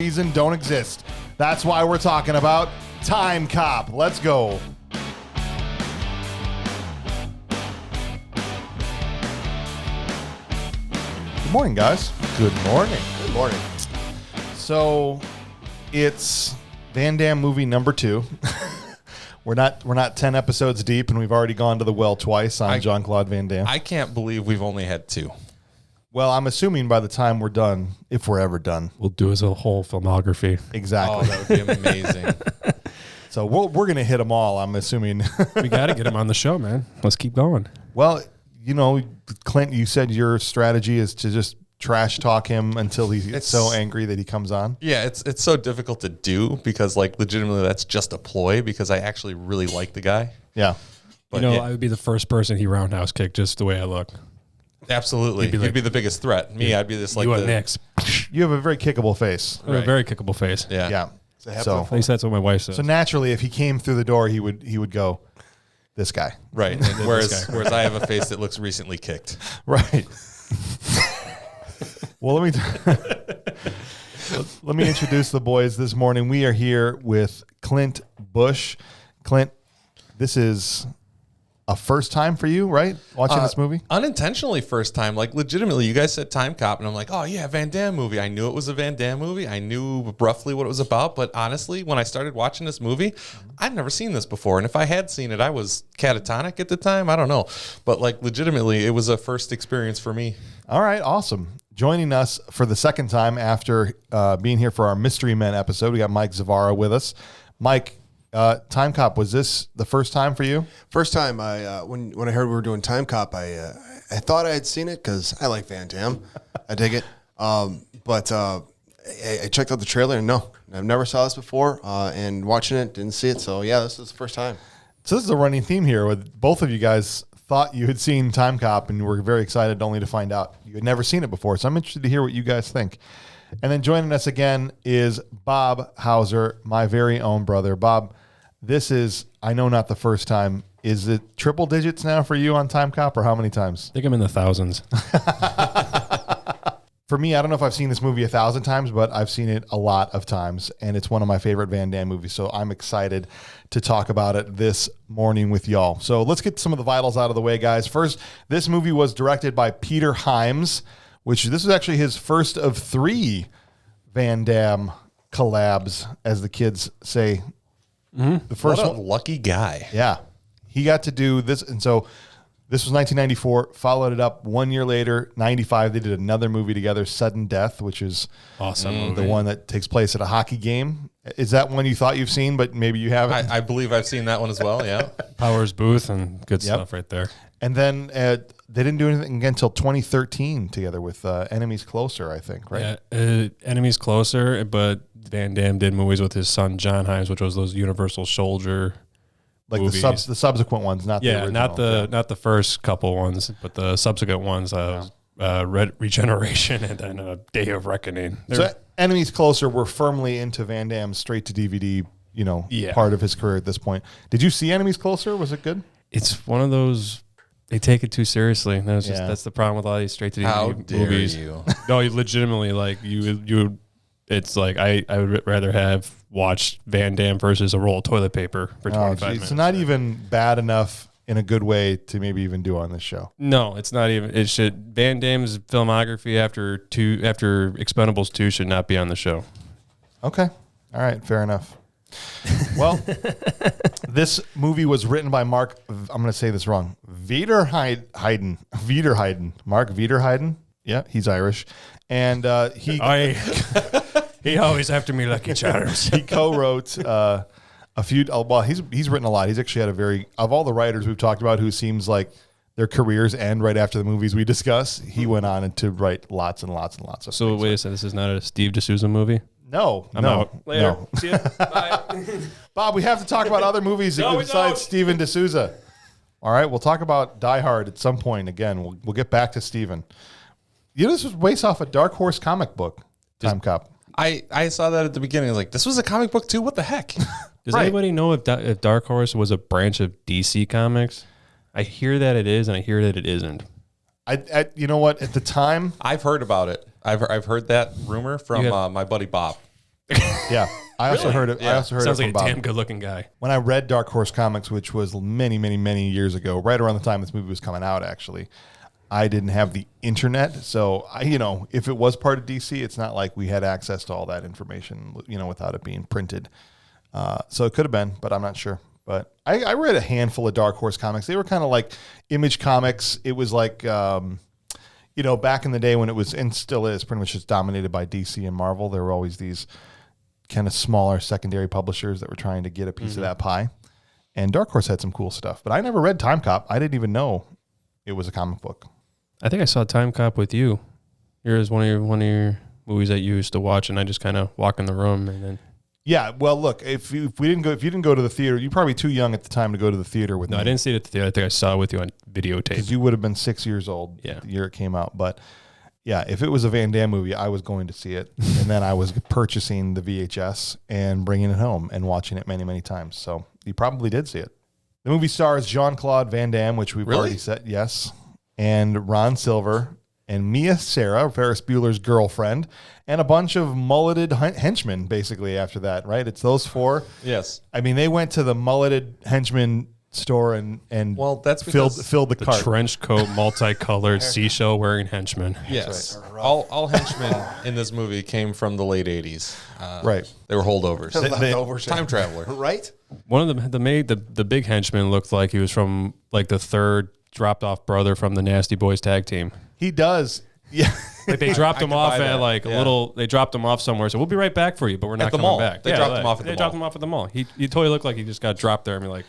reason don't exist. That's why we're talking about Timecop. Let's go. Good morning, guys. Good morning. Good morning. So it's Van Damme movie number 2. We're not 10 episodes deep, and we've already gone to the well twice on Jean Claude Van Damme. I can't believe we've only had 2. Well, I'm assuming by the time we're done, if we're ever done, we'll do as a whole filmography. Exactly. Oh, that would be amazing. So we're going to hit them all, I'm assuming. We got to get him on the show, man. Let's keep going. Well, you know, Clint, you said your strategy is to just trash talk him until he's so angry that he comes on. Yeah, it's so difficult to do because, like, legitimately that's just a ploy because I actually really like the guy. Yeah. But I would be the first person he roundhouse kicked just the way I look. Absolutely. He'd be the biggest threat. Me, I'd be this like you and next. You have a very kickable face. Right. A very kickable face. Yeah. Yeah. So at least that's what my wife says. So naturally, if he came through the door, he would go, this guy. Right. And whereas I have a face that looks recently kicked. Right. Well, let me introduce the boys this morning. We are here with Clint Bush. Clint, this is a first time for you, right? Watching this movie? Unintentionally first time. Like, legitimately, you guys said Timecop, and I'm like, oh, yeah, Van Damme movie. I knew it was a Van Damme movie. I knew roughly what it was about. But honestly, when I started watching this movie, I'd never seen this before. And if I had seen it, I was catatonic at the time. I don't know. But, like, legitimately, it was a first experience for me. All right, awesome. Joining us for the second time after being here for our Mystery Men episode, we got Mike Zavara with us. Mike, Timecop, was this the first time for you? First time. When I heard we were doing Timecop, I thought I had seen it because I like Van Damme. I dig it. But I checked out the trailer and no, I've never saw this before. And watching it, didn't see it. So yeah, this is the first time. So this is a running theme here with both of you guys thought you had seen Timecop and were very excited only to find out you had never seen it before. So I'm interested to hear what you guys think. And then joining us again is Bob Hauser, my very own brother. Bob, this is, I know, not the first time. Is it triple digits now for you on Timecop, or how many times? I think I'm in the thousands. For me, I don't know if I've seen this movie 1,000 times, but I've seen it a lot of times, and it's one of my favorite Van Damme movies, so I'm excited to talk about it this morning with y'all. So let's get some of the vitals out of the way, guys. First, this movie was directed by Peter Hyams, which this is actually his first of 3 Van Damme collabs, as the kids say. The first one, lucky guy. Yeah, he got to do this, and so this was 1994. Followed it up 1 year later, 95. They did another movie together, Sudden Death, which is awesome. The one that takes place at a hockey game. Is that one you thought you've seen, but maybe you haven't? I believe I've seen that one as well. Yeah, Powers Booth and good stuff right there. And then they didn't do anything again until 2013 together with Enemies Closer, I think, right? Yeah, Enemies Closer, but Van Damme did movies with his son John Hyams, which was those Universal Soldier movies. The subsequent ones, not the original. not the first couple ones, but the subsequent ones. Regeneration and then Day of Reckoning. So Enemies Closer were firmly into Van Damme's straight to DVD, part of his career at this point. Did you see Enemies Closer? Was it good? It's one of those. They take it too seriously. That's the problem with a lot of these straight to DVD movies. You? No, you legitimately you. It's like I would rather have watched Van Damme versus a roll of toilet paper for 25 minutes. It's not even bad enough in a good way to maybe even do on this show. No, it's not even. It should. Van Damme's filmography after Expendables 2 should not be on the show. Okay, all right, fair enough. Well, this movie was written by Mark. I'm going to say this wrong. Viderheiden. Mark Viderheiden. Yeah, he's Irish, and he always after me, Lucky Charms. He co-wrote a few. Well, he's written a lot. He's actually had of all the writers we've talked about who seems like their careers end right after the movies we discuss. He went on to write lots and lots and lots of. So things. Wait a second, this is not a Steve D'Souza movie. No, I'm out. Later. No. See ya. Bye. Bob, we have to talk about other movies besides Steven D'Souza. All right, we'll talk about Die Hard at some point. Again, we'll get back to Steven. This was based off a Dark Horse comic book, Timecop. I saw that at the beginning. I was like, this was a comic book too? What the heck? Does anybody know if Dark Horse was a branch of DC Comics? I hear that it is, and I hear that it isn't. You know what? At the time, I've heard about it. I've heard that rumor from my buddy Bob. Yeah. I also heard it. I also heard Sounds it like from a Bob. damn good-looking guy. When I read Dark Horse Comics, which was many, many, many years ago, right around the time this movie was coming out, actually, I didn't have the internet. So, if it was part of DC, it's not like we had access to all that information, without it being printed. So it could have been, but I'm not sure. But I read a handful of Dark Horse comics. They were kind of like Image Comics. It was like, back in the day when it was, and still is, pretty much just dominated by DC and Marvel. There were always these kind of smaller secondary publishers that were trying to get a piece of that pie. And Dark Horse had some cool stuff. But I never read Timecop. I didn't even know it was a comic book. I think I saw Timecop with you. Yours one of your movies that you used to watch, and I just kind of walk in the room and then. Yeah, well, look, if you didn't go to the theater, you're probably too young at the time to go to the theater with me. No, I didn't see it at the theater. I think I saw it with you on videotape. Because you would have been 6 years old the year it came out. But yeah, if it was a Van Damme movie, I was going to see it. And then I was purchasing the VHS and bringing it home and watching it many, many times. So you probably did see it. The movie stars Jean Claude Van Damme, which we've already said, yes, and Ron Silver, and Mia Sara, Ferris Bueller's girlfriend, and a bunch of mulleted henchmen, basically, after that, right? It's those four. Yes. I mean, they went to the mulleted henchman store and that's filled the The cart. trench coat, multicolored, seashell wearing henchman. Yes. All henchmen in this movie came from the late 80s. Right. They were holdovers. Leftovers. Time traveler. Right? One of the big henchman looked like he was from like the third dropped off brother from the Nasty Boys tag team. He does. Yeah. Like they dropped him off buy at that. like a little. They dropped him off somewhere. So we'll be right back for you, but we're not At the coming mall. back. They dropped him off at the They mall. dropped him off at the mall. He totally looked like he just got dropped there and be like,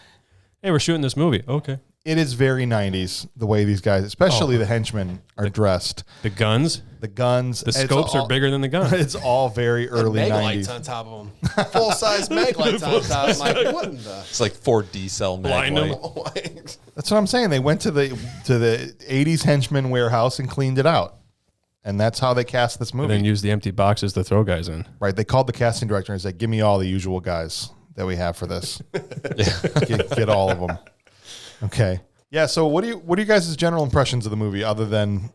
"Hey, we're shooting this movie." Okay. It is very 90s, the way these guys, especially the henchmen, are dressed. The guns. The guns. The scopes are bigger than the guns. It's all very early Mag 90s. lights on top of them. Full size mag lights on top. I'm like, what in the? It's like 4D cell mag Blind 'em. light. That's what I'm saying. They went to the 80s henchman warehouse and cleaned it out. And that's how they cast this And movie. then use the empty boxes to throw guys in. Right. They called the casting director and said, "Give me all the usual guys that we have for this. Get all of them." Okay. Yeah. So what are you guys' general impressions of the movie other than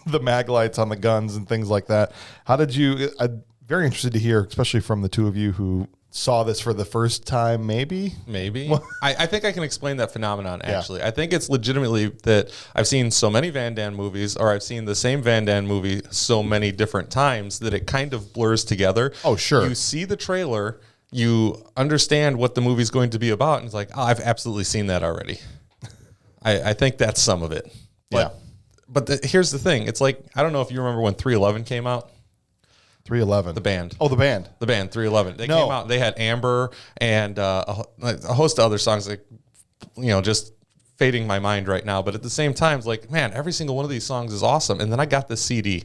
the mag lights on the guns and things like that? How did you, I'm very interested to hear, especially from the two of you who saw this for the first time, maybe? Maybe. I think I can explain that phenomenon, actually. I think it's legitimately that I've seen so many Van Damme movies, or I've seen the same Van Damme movie so many different times that it kind of blurs together. Oh, sure. You see the trailer, you understand what the movie's going to be about, and it's like, oh, I've absolutely seen that already. I think that's some of it. But here's the thing. It's like, I don't know if you remember when 311 came out. 311. The band. Oh, the band. The band 311. They No. came out. They had Amber and a host of other songs, like, just fading my mind right now. But at the same time, it's like, man, every single one of these songs is awesome. And then I got this CD,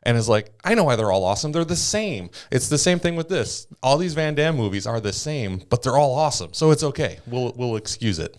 and it's like, I know why they're all awesome. They're the same. It's the same thing with this. All these Van Damme movies are the same, but they're all awesome. So it's okay. We'll excuse it.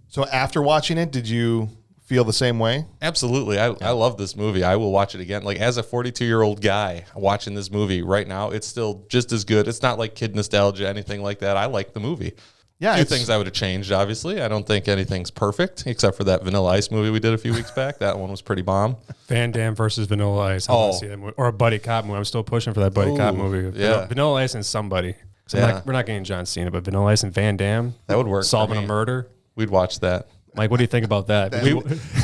So after watching it, did you feel the same way? Absolutely. I love this movie. I will watch it again. Like, as a 42-year-old guy watching this movie right now, it's still just as good. It's not like kid nostalgia, anything like that. I like the movie. Yeah. A few things I would have changed, obviously. I don't think anything's perfect, except for that Vanilla Ice movie we did a few weeks back. That one was pretty bomb. Van Damme versus Vanilla Ice. I want to see that movie. Or a buddy cop movie. I'm still pushing for that buddy cop movie. Yeah. Vanilla Ice and somebody. So we're not getting John Cena, but Vanilla Ice and Van Damme. That would work. Solving a murder. We'd watch that. Mike, what do you think about that?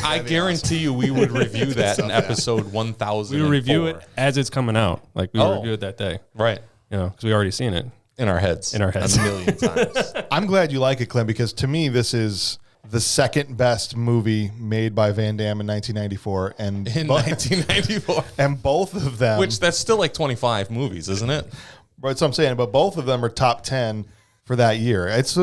I guarantee you we would review that in episode 1000. We would review it as it's coming out. Like, we would review it that day. Right. Because we already seen it. In our heads. In our heads. A million times. I'm glad you like it, Clint, because to me, this is the second best movie made by Van Damme in 1994. And In 1994. And both of them. Which, that's still like 25 movies, isn't it? That's what I'm saying. But both of them are top 10 for that year. It's.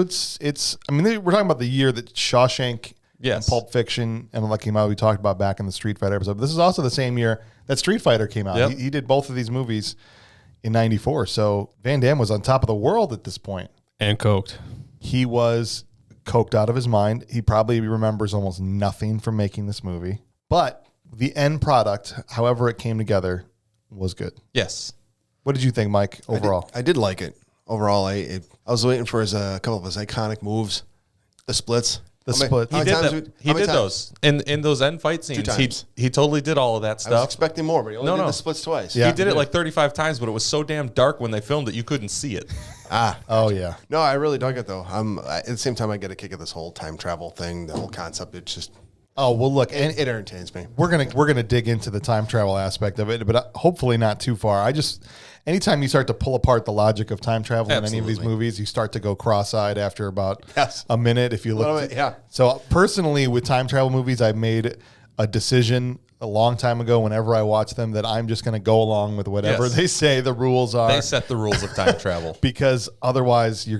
I mean, we're talking about the year that Shawshank and Pulp Fiction and Lucky Mile we talked about back in the Street Fighter episode. But this is also the same year that Street Fighter came out. Yep. He did both of these movies in 94. So Van Damme was on top of the world at this point. And coked. He was coked out of his mind. He probably remembers almost nothing from making this movie. But the end product, however it came together, was good. Yes. What did you think, Mike, overall? I did like it. Overall, I was waiting for a couple of his iconic moves, the splits. The How many- split. how He many did times that. we- He how many did times? those in those end fight scenes. times. He totally did all of that I was stuff. expecting more, but he only No, did no. the splits twice. Yeah. He did it like 35 times, but it was so damn dark when they filmed it, you couldn't see it. Oh yeah. No, I really dug it though. At the same time, I get a kick of this whole time travel thing, the whole concept. It's just Oh well, look, and it entertains me. we're gonna dig into the time travel aspect of it, but hopefully not too far. Anytime you start to pull apart the logic of time travel in any of these Absolutely. movies, you start to go cross-eyed after about Yes. a minute. If you look, Little bit, yeah. So personally, with time travel movies, I made a decision a long time ago. Whenever I watch them, that I'm just going to go along with whatever Yes. they say the rules are. They set the rules of time travel. Because otherwise, your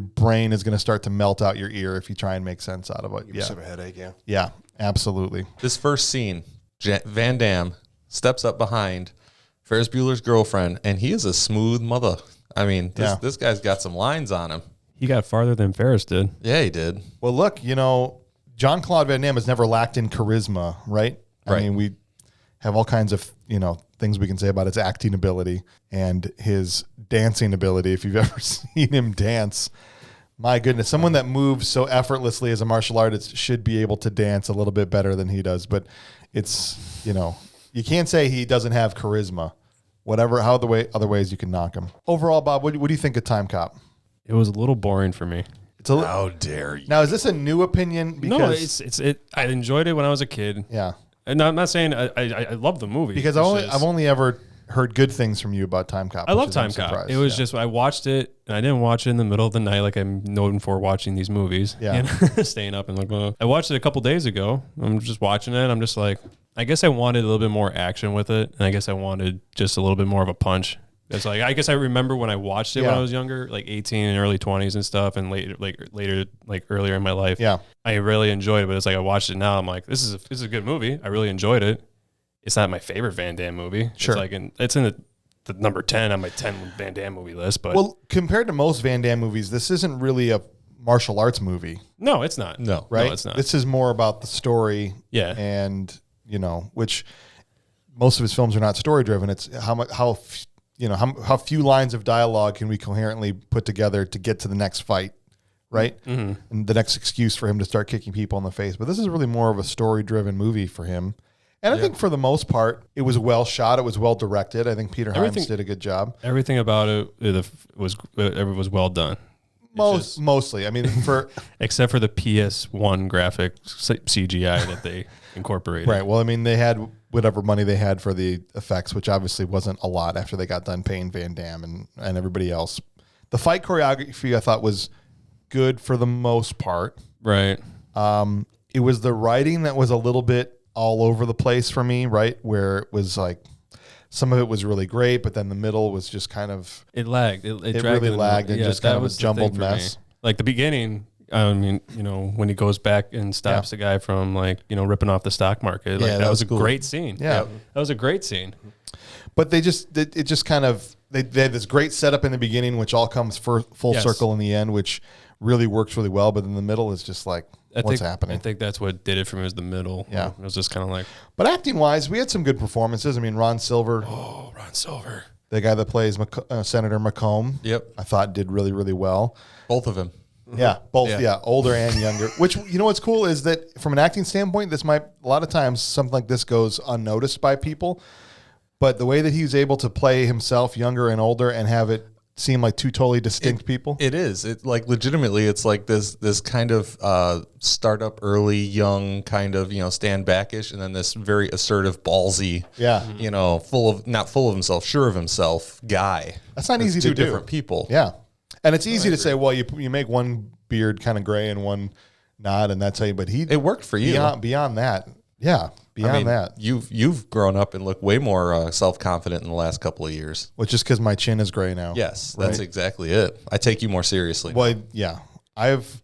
brain is gonna start to melt out your ear if you try and make sense out of it. You just have a headache, yeah. Yeah, absolutely. This first scene, Van Damme steps up behind Ferris Bueller's girlfriend, and he is a smooth mother. I mean, Yeah. this guy's got some lines on him. He got farther than Ferris did. Yeah, he did. Well, look, Jean Claude Van Damme has never lacked in charisma, right? I Right. mean, we have all kinds of things we can say about his acting ability and his dancing ability. If you've ever seen him dance, my goodness, someone that moves so effortlessly as a martial artist should be able to dance a little bit better than he does. But it's you can't say he doesn't have charisma. Other ways you can knock him. Overall, Bob, what do you think of Time Cop? It was a little boring for me. It's a How dare you? Now, is this a new opinion? No, I enjoyed it when I was a kid. Yeah. And I'm not saying I love the movie. Because I've only ever heard good things from you about Time Cop. I love which is I'm Time Cop. surprised. It was Yeah. just I watched it and I didn't watch it in the middle of the night like I'm known for watching these movies. Yeah. Staying up and like I watched it a couple days ago. I'm just watching it. I'm just like I guess I wanted a little bit more action with it, and I guess I wanted just a little bit more of a punch. It's like I guess I remember when I watched it when Yeah. I was younger, like 18 and early 20s and stuff, and earlier in my life. Yeah. I really enjoyed it, but it's like I watched it now. I'm like, this is a good movie. I really enjoyed it. It's not my favorite Van Damme movie. Sure. It's in the number 10 on my 10 Van Damme movie list. But Well, compared to most Van Damme movies, this isn't really a martial arts movie, no, it's not. No. right? it's not. This is more about the story. Yeah. And, which most of his films are not story driven. It's how few lines of dialogue can we coherently put together to get to the next fight, right? Mm-hmm. And the next excuse for him to start kicking people in the face. But this is really more of a story driven movie for him. And I think for the most part, it was well shot. It was well directed. I think Peter Hyams did a good job. Everything about it was well done. Mostly. I mean, Except for the PS1 graphic CGI that they incorporated. right. Well, I mean, they had whatever money they had for the effects, which obviously wasn't a lot after they got done paying Van Damme and everybody else. The fight choreography I thought was good for the most part. Right. It was the writing that was a little bit all over the place for me, right? Where it was like some of it was really great, but then the middle was just kind of It lagged. It It dragged really lagged and just kind that of a was the jumbled thing for me. mess. Like the beginning, I mean, when he goes back and stops the guy from ripping off the stock market. Like, Yeah, that was a cool. great scene. Yeah. That was a great scene. But they just kind of they had this great setup in the beginning, which all comes full Yes. circle in the end, which really works really well. But in the middle is just like what's happening. I think that's what did it for me was the middle. Yeah. It was just kind of like, But acting wise, we had some good performances. I mean, Ron Silver, oh, Ron Silver. the guy that plays Senator McComb, Yep. I thought did really really well. Both of them. Yeah, both. Yeah. Yeah, older and younger. Which what's cool is that from an acting standpoint, a lot of times something like this goes unnoticed by people. But the way that he's able to play himself younger and older and have it seem like two totally distinct people. It is. It like legitimately, it's like this kind of startup, early, young kind of stand backish, and then this very assertive, ballsy, Yeah. not full of himself, sure of himself guy. That's not easy two to do. different people. Yeah. And it's easy to say, well, you make one beard kind of gray and one not, and that's how you, but It worked for you. beyond that. Yeah. Beyond that. You've grown up and look way more self-confident in the last couple of years. Well, just because my chin is gray now. Yes, that's exactly it. I take you more seriously. Well, yeah.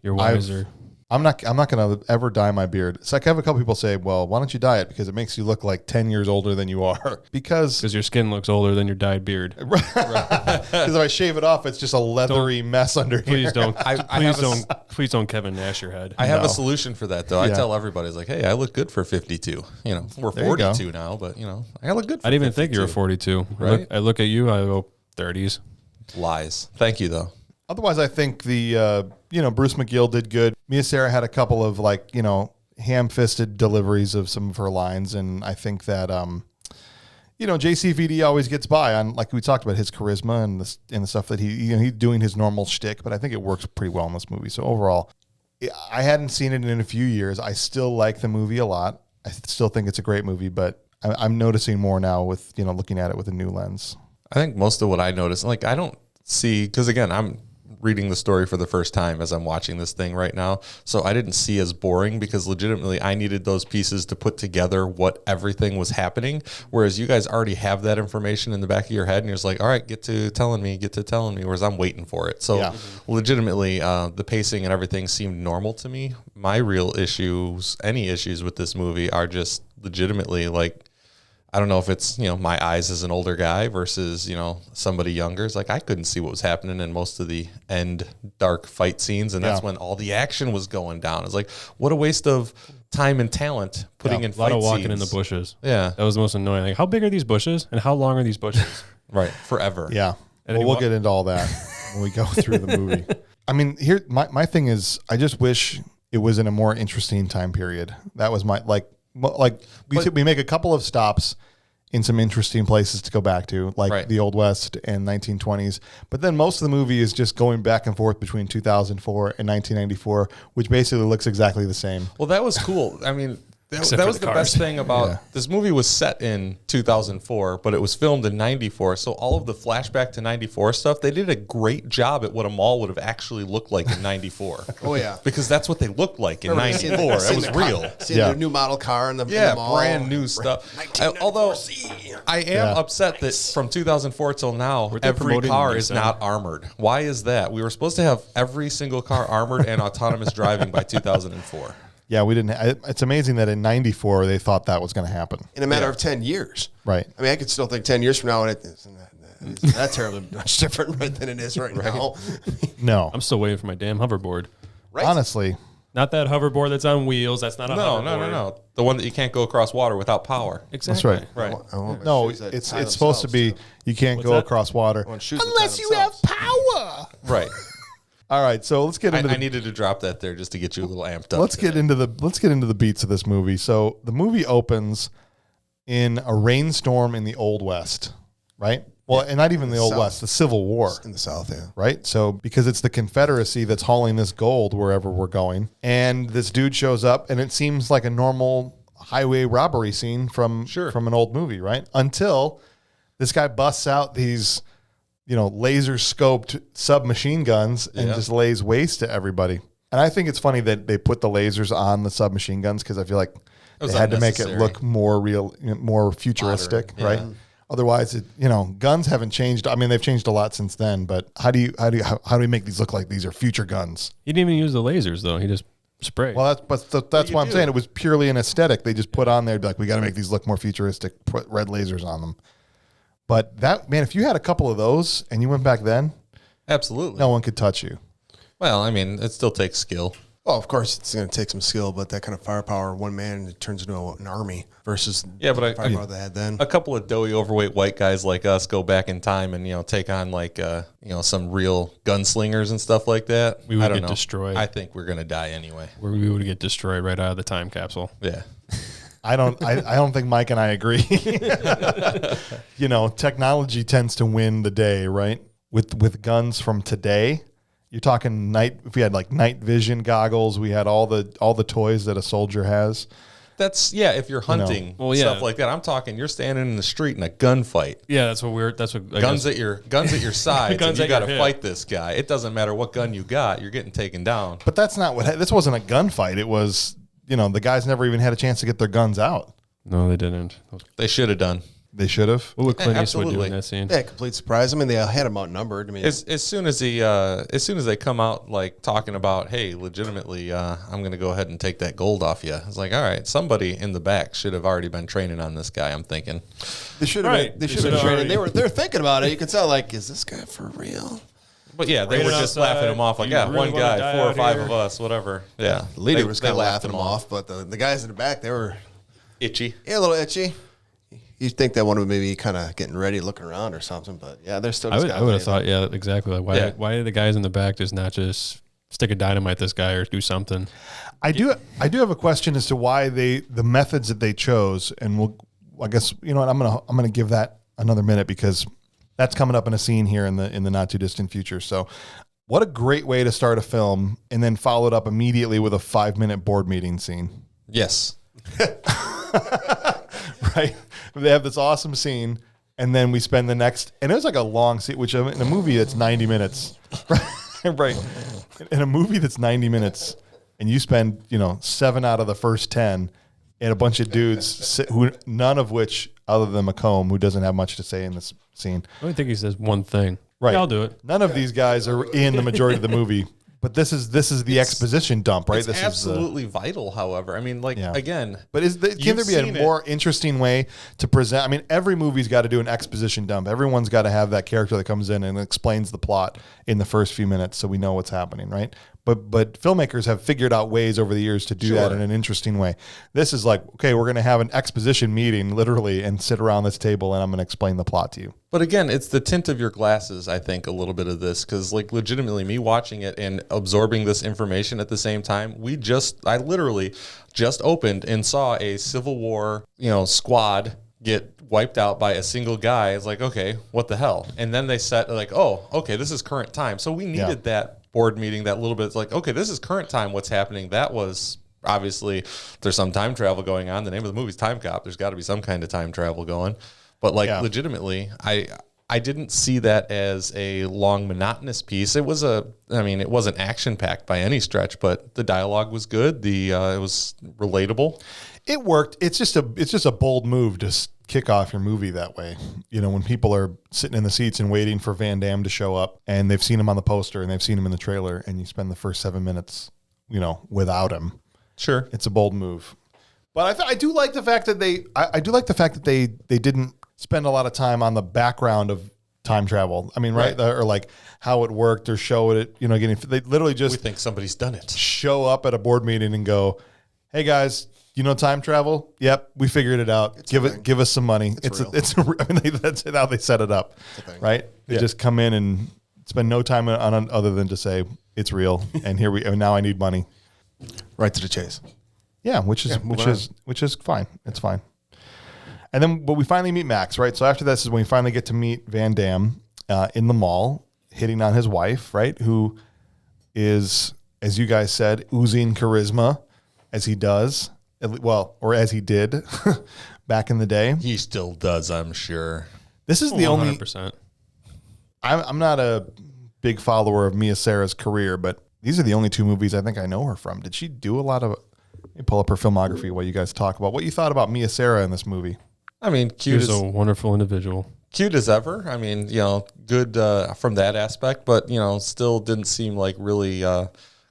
You're wiser. I'm not going to ever dye my beard. It's like I have a couple people say, well, why don't you dye it? Because it makes you look like 10 years older than you are. Because Because your skin looks older than your dyed beard. if I shave it off, it's just a leathery mess under Please here. don't. I have Please don't Kevin Nash your head. I have No. a solution for that though. I Yeah. tell everybody, it's like, hey, I look good for 52. We're There you go. 42 now, but I look good. For I didn't even 52. think you were 42. Right? I look at you. I go 30s. Lies. Thank you though. Otherwise, I think the Bruce McGill did good. Mia Sara had a couple of ham-fisted deliveries of some of her lines, and I think that JCVD always gets by on, like we talked about, his charisma and the stuff that he's doing his normal shtick, but I think it works pretty well in this movie. So overall, I hadn't seen it in a few years. I still like the movie a lot. I still think it's a great movie, but I'm noticing more now with looking at it with a new lens. I think most of what I noticed, I don't see, because again, I'm reading the story for the first time as I'm watching this thing right now. So I didn't see as boring because legitimately I needed those pieces to put together what everything was happening. Whereas you guys already have that information in the back of your head and you're just like, all right, get to telling me. Whereas I'm waiting for it. So legitimately the pacing and everything seemed normal to me. My real issues, any issues with this movie are just legitimately I don't know if it's, my eyes as an older guy versus, somebody younger. It's I couldn't see what was happening in most of the end dark fight scenes. And that's when all the action was going down. It's what a waste of time and talent putting in fight scenes. A lot of walking in the bushes. Yeah. That was the most annoying. How big are these bushes and how long are these bushes? Right. Forever. Yeah. Well, we'll get into all that when we go through the movie. I mean, here, my thing is, I just wish it was in a more interesting time period. That was my, we make a couple of stops in some interesting places to go back to, the Old West and 1920s. But then most of the movie is just going back and forth between 2004 and 1994, which basically looks exactly the same. Well, that was cool. I mean, that was the best thing about this movie was set in 2004, but it was filmed in 94. So all of the flashback to 94 stuff, they did a great job at what a mall would have actually looked like in 94. Oh, yeah. Because that's what they looked like in 94. It was real. Seeing their new model car in the mall. Brand new stuff. Although I am upset that from 2004 till now, every car is not armored. Why is that? We were supposed to have every single car armored and autonomous driving by 2004. Yeah, we didn't. It's amazing that in 94 they thought that was going to happen. In a matter of 10 years. Right. I mean, I could still think 10 years from now, and it's not terribly much different than it is right now. No. I'm still waiting for my damn hoverboard. Right? Honestly. Not that hoverboard that's on wheels. That's not a hoverboard. No. The one that you can't go across water without power. Exactly. That's right. Right. No, it's supposed to be you can't go across water unless you have power. Right. All right, so let's get into. I needed to drop that there just to get you a little amped up. Let's get into the beats of this movie. So the movie opens in a rainstorm in the Old West, right? Well, and not even the Old West, the Civil War. In the South, yeah. Right? So because it's the Confederacy that's hauling this gold wherever we're going. And this dude shows up, and it seems like a normal highway robbery scene from an old movie, right? Until this guy busts out these, laser scoped submachine guns and just lays waste to everybody. And I think it's funny that they put the lasers on the submachine guns because I feel like they had to make it look more real, more futuristic, right? Otherwise, guns haven't changed. I mean, they've changed a lot since then. But how do we make these look like these are future guns? He didn't even use the lasers though. He just sprayed. Well, that's why I'm saying it was purely an aesthetic. They just put on there like we got to make these look more futuristic. Put red lasers on them. But that man, if you had a couple of those and you went back then, absolutely, no one could touch you. Well, I mean, it still takes skill. Well, of course, it's going to take some skill, but that kind of firepower, one man, it turns into an army versus but firepower they had then. A couple of doughy, overweight white guys like us go back in time and take on some real gunslingers and stuff like that. We would get destroyed. I think we're going to die anyway. We would get destroyed right out of the time capsule. Yeah. I don't think Mike and I agree. Technology tends to win the day, right? With guns from today. You're talking if we had night vision goggles, we had all the toys that a soldier has. That's if you're hunting stuff like that. I'm talking you're standing in the street in a gunfight. Yeah, that's what guns at your sides and you got to fight this guy. It doesn't matter what gun you got, you're getting taken down. But that's not this wasn't a gunfight. It was the guys never even had a chance to get their guns out. No, they didn't. They should have done. They should have. What would Clint Eastwood do in that scene? Yeah, complete surprise. I mean, they had him outnumbered. I mean, as soon as they come out talking about, hey, legitimately, I'm going to go ahead and take that gold off you. It's like, all right, somebody in the back should have already been training on this guy. I'm thinking they should have. They should have training. They're thinking about it. You could tell, is this guy for real? But yeah, they were just laughing him off. Like, one guy, 4 or 5 of us, whatever. Yeah, the leader was kind of laughing him off, but the guys in the back, they were itchy. Yeah, a little itchy. you'd think that one would maybe kind of getting ready, looking around or something. But yeah, they're still. I would have thought, yeah, exactly. Like, why did the guys in the back just not just stick a dynamite this guy or do something? I do have a question as to why the methods that they chose, and I guess you know what, I'm gonna give that another minute because that's coming up in a scene here in the not too distant future. So, what a great way to start a film, and then followed up immediately with a 5-minute board meeting scene. Yes. Right? They have this awesome scene, and then we spend the next, and it was like a long scene, which in a movie that's 90 minutes, right? In a movie that's 90 minutes, and you spend 7 out of the first 10, and a bunch of dudes who none of which, other than Macomb, who doesn't have much to say in this scene. I don't think he says one thing. Right, yeah, I'll do it. None of these guys are in the majority of the movie. But this is the exposition dump, right? It's absolutely vital, however. I mean, again. But can there be a more interesting way to present? I mean, every movie's got to do an exposition dump. Everyone's got to have that character that comes in and explains the plot in the first few minutes so we know what's happening, right? But filmmakers have figured out ways over the years to do that in an interesting way. This is like, okay, we're going to have an exposition meeting, literally, and sit around this table, and I'm going to explain the plot to you. But again, it's the tint of your glasses, I think, a little bit of this, because legitimately me watching it and absorbing this information at the same time, I literally just opened and saw a Civil War, squad get wiped out by a single guy. It's like, okay, what the hell? And then they said like, oh, okay, this is current time. So we needed that board meeting, that little bit. It's like, okay, this is current time. What's happening? That was obviously there's some time travel going on. The name of the movie is Timecop. There's got to be some kind of time travel going. But legitimately, I didn't see that as a long, monotonous piece. It wasn't action packed by any stretch, but the dialogue was good. It was relatable. It worked. It's just a bold move to kick off your movie that way. When people are sitting in the seats and waiting for Van Damme to show up, and they've seen him on the poster and they've seen him in the trailer, and you spend the first 7 minutes, without him. Sure, it's a bold move. But I do like the fact that they didn't spend a lot of time on the background of time travel. I mean, right? Or like how it worked or show it. They literally just we think somebody's done it. Show up at a board meeting and go, "Hey guys, time travel? Yep, we figured it out. Give us some money." It's that's how they set it up, right? They just come in and spend no time on other than to say it's real, and now I need money. Right to the chase. Yeah, which is fine. It's fine. And but we finally meet Max, right? So after this is when we finally get to meet Van Damme in the mall, hitting on his wife, right? Who is, as you guys said, oozing charisma, as he does. Well, or as he did back in the day. He still does, I'm sure. This is the 100%. only... I'm not a big follower of Mia Sara's career, but these are the only 2 movies I think I know her from. Did she do a lot of... Let me pull up her filmography while you guys talk about what you thought about Mia Sara in this movie. I mean, cute She's a wonderful individual. Cute as ever. I mean, good from that aspect, but, still didn't seem like really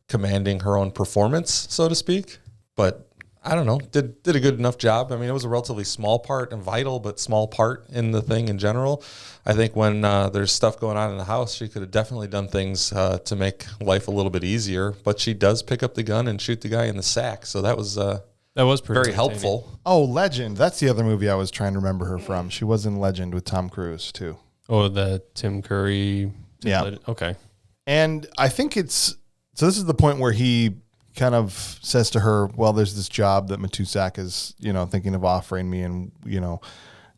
commanding her own performance, so to speak. But I don't know, did a good enough job. I mean, it was a relatively small part and vital, but small part in the thing in general. I think when there's stuff going on in the house, she could have definitely done things to make life a little bit easier. But she does pick up the gun and shoot the guy in the sack. So that was pretty very helpful. Oh, Legend. That's the other movie I was trying to remember her from. She was in Legend with Tom Cruise, too. Oh, the Tim Curry. Okay. And I think so this is the point where he kind of says to her, well, there's this job that Matusak is, thinking of offering me, and,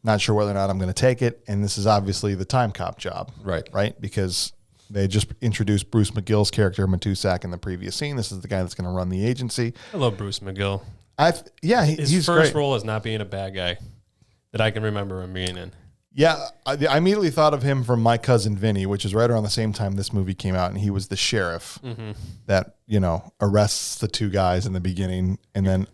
not sure whether or not I'm going to take it. And this is obviously the Timecop job. Right? Because they just introduced Bruce McGill's character, Matusak, in the previous scene. This is the guy that's going to run the agency. I love Bruce McGill. His first role is not being a bad guy that I can remember him being in. Yeah, I immediately thought of him from My Cousin Vinny, which is right around the same time this movie came out, and he was the sheriff that, arrests the 2 guys in the beginning and then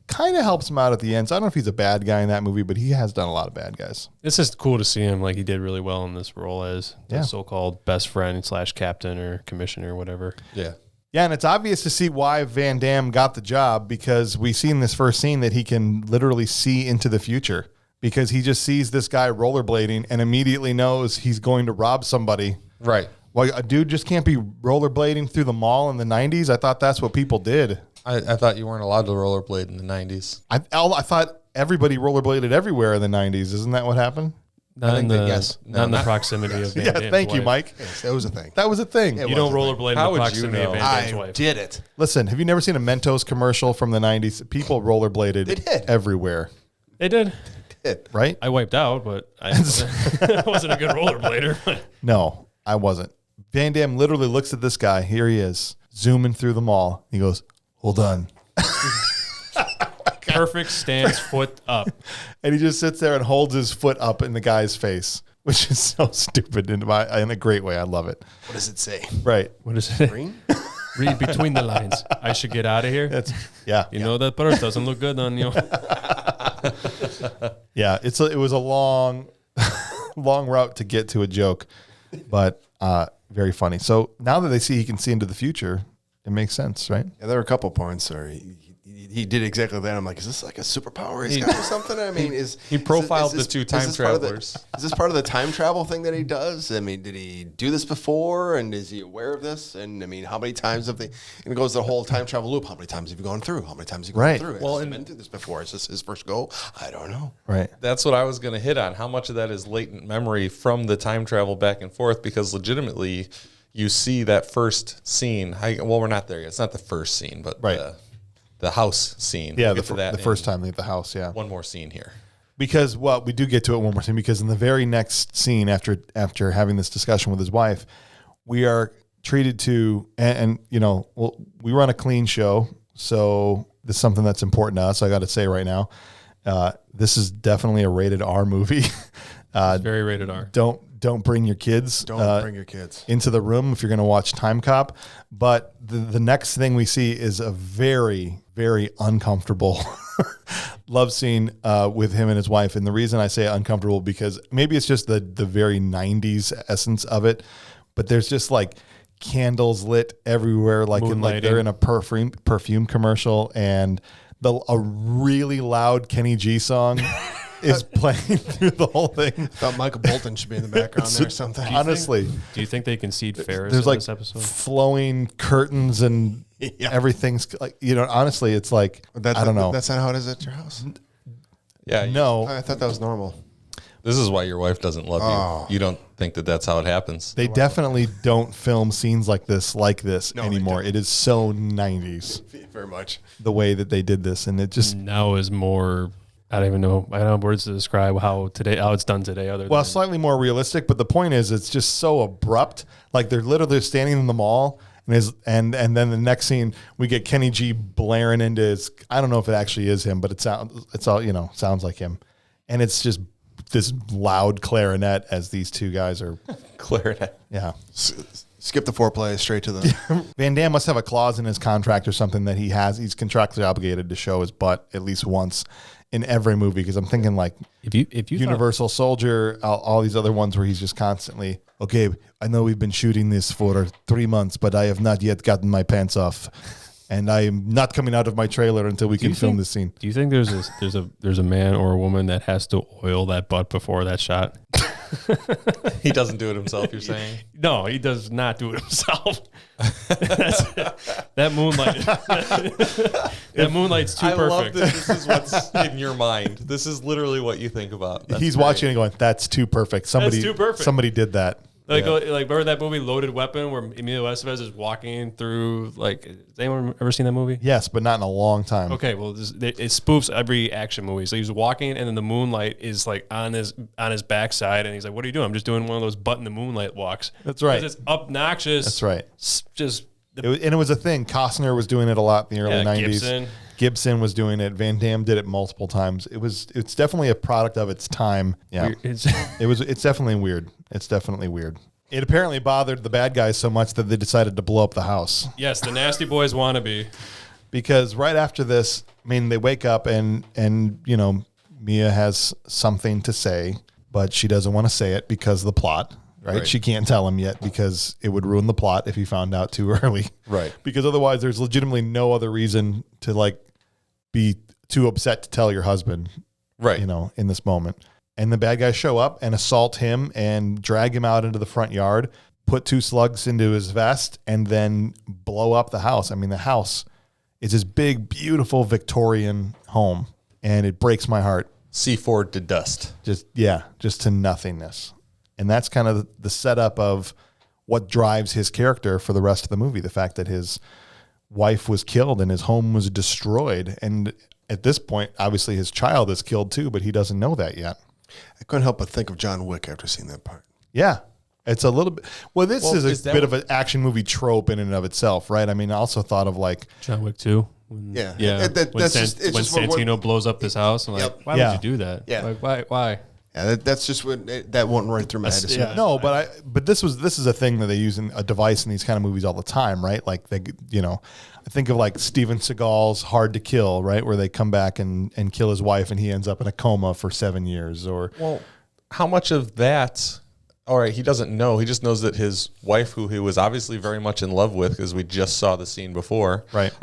kind of helps him out at the end. So I don't know if he's a bad guy in that movie, but he has done a lot of bad guys. It's just cool to see him. Like, he did really well in this role as the so-called best friend / captain or commissioner or whatever. Yeah. Yeah, and it's obvious to see why Van Damme got the job, because we see in this first scene that he can literally see into the future, because he just sees this guy rollerblading and immediately knows he's going to rob somebody. Right. Well, a dude just can't be rollerblading through the mall in the 90s. I thought that's what people did. I thought you weren't allowed to rollerblade in the 90s. I thought everybody rollerbladed everywhere in the 90s. Isn't that what happened? Not in the yes. not in the proximity of Van Yeah, Damme's thank you, wife. Mike. Yes, that was a thing. That was a thing. You don't rollerblade in How the would you proximity of know? Van Damme's I wife. did it. Listen, have you never seen a Mentos commercial from the 90s? People rollerbladed They did. everywhere, They did. Did. right? I wiped out, but I wasn't a good rollerblader. No, I wasn't. Van Damme literally looks at this guy. Here he is, zooming through the mall. He goes, hold on. Perfect stance, foot up. And he just sits there and holds his foot up in the guy's face, which is so stupid in a great way. I love it. What does it say? Right. What is it? Green? Read between the lines. I should get out of here. That's, yeah. You know that purse doesn't look good on you. Yeah. It was a long, long route to get to a joke, but very funny. So now that they see he can see into the future, it makes sense, right? Yeah, there were a couple points where he did exactly that. I'm like, is this like a superpower he's got or something? I mean, he profiled the two time is this part of travelers. is this part of the time travel thing that he does? I mean, did he do this before? And is he aware of this? And I mean, how many times have they? And it goes the whole time travel loop. How many times have you gone through? How many times have you gone Right. through? Well, Has he been through this before? Is this his first go? I don't know. Right. That's what I was going to hit on. How much of that is latent memory from the time travel back and forth? Because legitimately, you see that first scene. Well, we're not there yet. It's not the first scene, but Right. The house scene. Yeah. We'll The, get to that the first time they at the house. Yeah. One more scene here. Because, well, we do get to it one more time because in the very next scene after having this discussion with his wife, we are treated to, and you know, well, we run a clean show. So this is something that's important to us. I got to say right now, this is definitely a rated R movie. Very rated R. Don't bring your kids. Don't bring your kids into the room if you're going to watch Timecop. But the next thing we see is a very, very uncomfortable love scene with him and his wife. And the reason I say uncomfortable because maybe it's just the very 90s essence of it, but there's just like candles lit everywhere, like they're in a perfume commercial, and a really loud Kenny G song is playing through the whole thing. Thought Michael Bolton should be in the background there or something. Honestly, Do you think they concede Ferris there's in like this episode? flowing curtains and everything's like, you know, honestly, it's like, I don't know. That's not how it is at your house. Yeah. No, I thought that was normal. This is why your wife doesn't love you. You don't think that that's how it happens. they definitely don't film scenes like this No, they anymore. don't. It is so 90s Very much. the way that they did this, and it just Now is more. I don't even know. I don't have words to describe how it's done today. Other well, than slightly more realistic. But the point is, it's just so abrupt. Like they're literally standing in the mall, and then the next scene we get Kenny G blaring into his. I don't know if it actually is him, but it's all sounds like him, and it's just this loud clarinet as these two guys are. Clarinet. Yeah. Skip the foreplay straight to the. Van Damme must have a clause in his contract or something that he's contractually obligated to show his butt at least once in every movie. Because I'm thinking like if you Universal Soldier, all these other ones where he's just constantly, okay, I know we've been shooting this for 3 months, but I have not yet gotten my pants off. And I am not coming out of my trailer until we can film this scene. Do you think there's a man or a woman that has to oil that butt before that shot? He doesn't do it himself, you're saying? No, he does not do it himself. That moonlight. That moonlight's too I love perfect. that this is what's in your mind. This is literally what you think about. That's He's great. watching and going, that's too perfect. Somebody, too perfect. Somebody did that. Like remember that movie Loaded Weapon where Emilio Estevez is walking through like has anyone ever seen that movie? Yes, but not in a long time. Okay, well it spoofs every action movie. So he's walking and then the moonlight is like on his backside and he's like, "What are you doing?" "I'm just doing one of those butt in the moonlight walks." That's right. 'Cause it's obnoxious. That's right. Just It was a thing. Costner was doing it a lot in the early 90s. Gibson. Gibson was doing it. Van Damme did it multiple times. It's definitely a product of its time. Yeah. It's definitely weird. It's definitely weird. It apparently bothered the bad guys so much that they decided to blow up the house. Yes, the Nasty Boys wannabe. Because right after this, I mean, they wake up and you know, Mia has something to say, but she doesn't want to say it because of the plot. Right? She can't tell him yet because it would ruin the plot if he found out too early. Right. Because otherwise there's legitimately no other reason to like be too upset to tell your husband. Right. You know, in this moment. And the bad guys show up and assault him and drag him out into the front yard, put 2 slugs into his vest, and then blow up the house. I mean, the house is this big, beautiful Victorian home. and it breaks my heart. C4 to dust. Just to nothingness. And that's kind of the setup of what drives his character for the rest of the movie. The fact that his wife was killed and his home was destroyed. And at this point, obviously his child is killed too, but he doesn't know that yet. I couldn't help but think of John Wick after seeing that part. Yeah. It's a little bit, this is a bit of what- an action movie trope in and of itself, right? I mean, I also thought of like, John Wick 2. Yeah. Yeah. That's when just- it's when just what- Santino blows up this house, I'm like, Yep. why Yeah. would you do that? Yeah. Like, why? Yeah, that's just what that went right through my head. Yeah. no, but this is a thing that they use in a device in these kind of movies all the time, right? Like I think of like Steven Seagal's Hard to Kill, right? Where they come back and kill his wife and he ends up in a coma for 7 years or. Well, how much of that? All right, he doesn't know. He just knows that his wife, who he was obviously very much in love with, because we just saw the scene before, Right.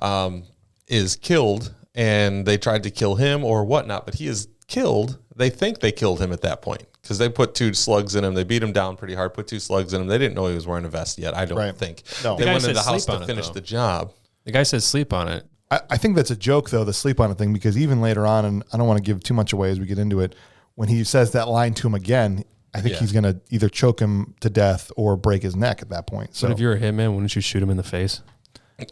Is killed, and they tried to kill him or whatnot, but he is killed. They think they killed him at that point because they put 2 slugs in him. They beat him down pretty hard, put 2 slugs in him. They didn't know he was wearing a vest yet, I don't Right. think. No. They The guy went in the said house sleep on to it, finish though. the job. The guy says sleep on it. I think that's a joke, though, the sleep on it thing, because even later on, and I don't want to give too much away as we get into it, when he says that line to him again, I think Yeah. he's going to either choke him to death or break his neck at that point. So But if you're a hitman, wouldn't you shoot him in the face?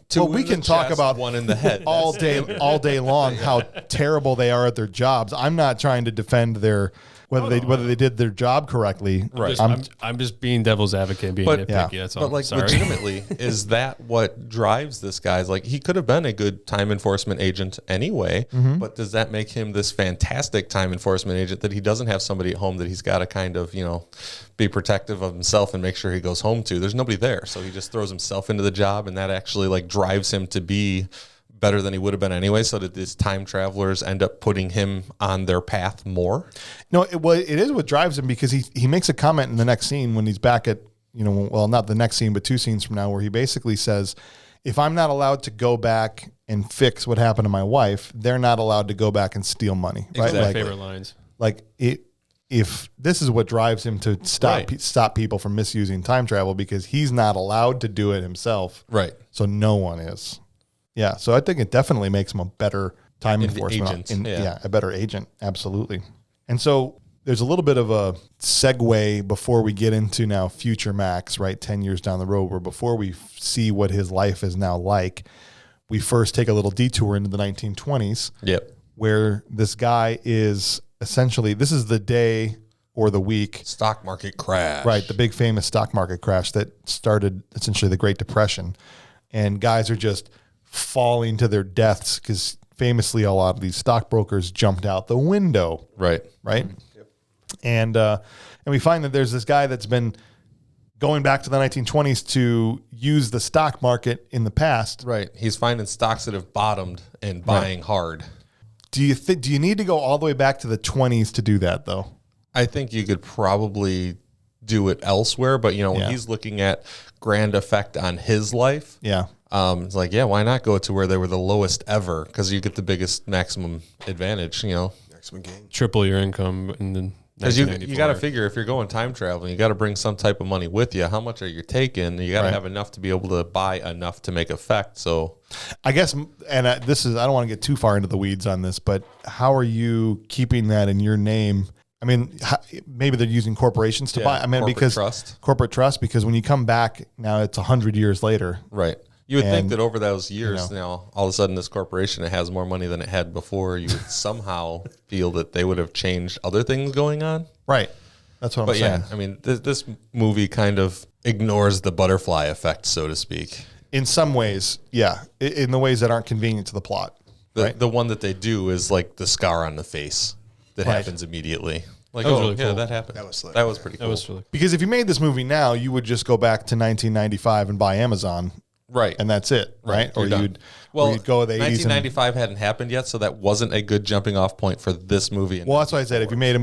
2 Well, we in the can talk chest, about 1 in the head. all day long how terrible they are at their jobs. I'm not trying to defend their whether they did their job correctly. Right. I'm just being devil's advocate and being But- nitpicky. That's all. But like Sorry. legitimately, is that what drives this guy? Like he could have been a good time enforcement agent anyway, but does that make him this fantastic time enforcement agent that he doesn't have somebody at home that he's got to kind of, be protective of himself and make sure he goes home to? There's nobody there. So he just throws himself into the job, and that actually like drives him to be better than he would have been anyway, so that these time travelers end up putting him on their path more. No, it is what drives him, because he makes a comment in the next scene when he's back at, well, not the next scene, but 2 scenes from now, where he basically says, if I'm not allowed to go back and fix what happened to my wife, they're not allowed to go back and steal money. Right? One of my Like, favorite lines. if this is what drives him to stop people from misusing time travel, because he's not allowed to do it himself. Right. So no one is. Yeah. So I think it definitely makes him a better time enforcement. agent, yeah. A better agent. Absolutely. And so there's a little bit of a segue before we get into now future Max, right? 10 years down the road, where before we see what his life is now like, we first take a little detour into the 1920s. Yep. Where this guy is essentially, this is the day or the week. Stock market crash. Right, the big famous stock market crash that started essentially the Great Depression. And guys are just falling to their deaths because famously a lot of these stockbrokers jumped out the window. Right. Right? Yep. And we find that there's this guy that's been going back to the 1920s to use the stock market in the past. Right. He's finding stocks that have bottomed and buying hard. Do you need to go all the way back to the 20s to do that, though? I think you could probably do it elsewhere, but when he's looking at grand effect on his life, Yeah. it's like, why not go to where they were the lowest ever? Because you get the biggest maximum advantage, Maximum gain. Triple your income in the Because you 1994. got to figure, if you're going time traveling, you got to bring some type of money with you. How much are you taking? You got to Right. have enough to be able to buy enough to make effect. So I guess, and I don't want to get too far into the weeds on this, but how are you keeping that in your name? I mean, maybe they're using corporations to buy. I mean, corporate trust. Corporate trust, because when you come back now, it's 100 years later. Right. You would think And, that over those years, now all of a sudden this corporation, it has more money than it had before. You would somehow feel that they would have changed other things going on. Right. That's what I'm But saying. I mean, this movie kind of ignores the butterfly effect, so to speak. In some ways, yeah. In the ways that aren't convenient to the plot. The one that they do is like the scar on the face that Right. happens immediately. Like, That was really cool. that happened. That was slick. That was pretty cool. That was really Because if you made this movie now, you would just go back to 1995 and buy Amazon, right. and that's it, right? Or You're done. you'd go with the 80s. 1995 hadn't happened yet, so that wasn't a good jumping off point for this movie. Well, that's why I said if you made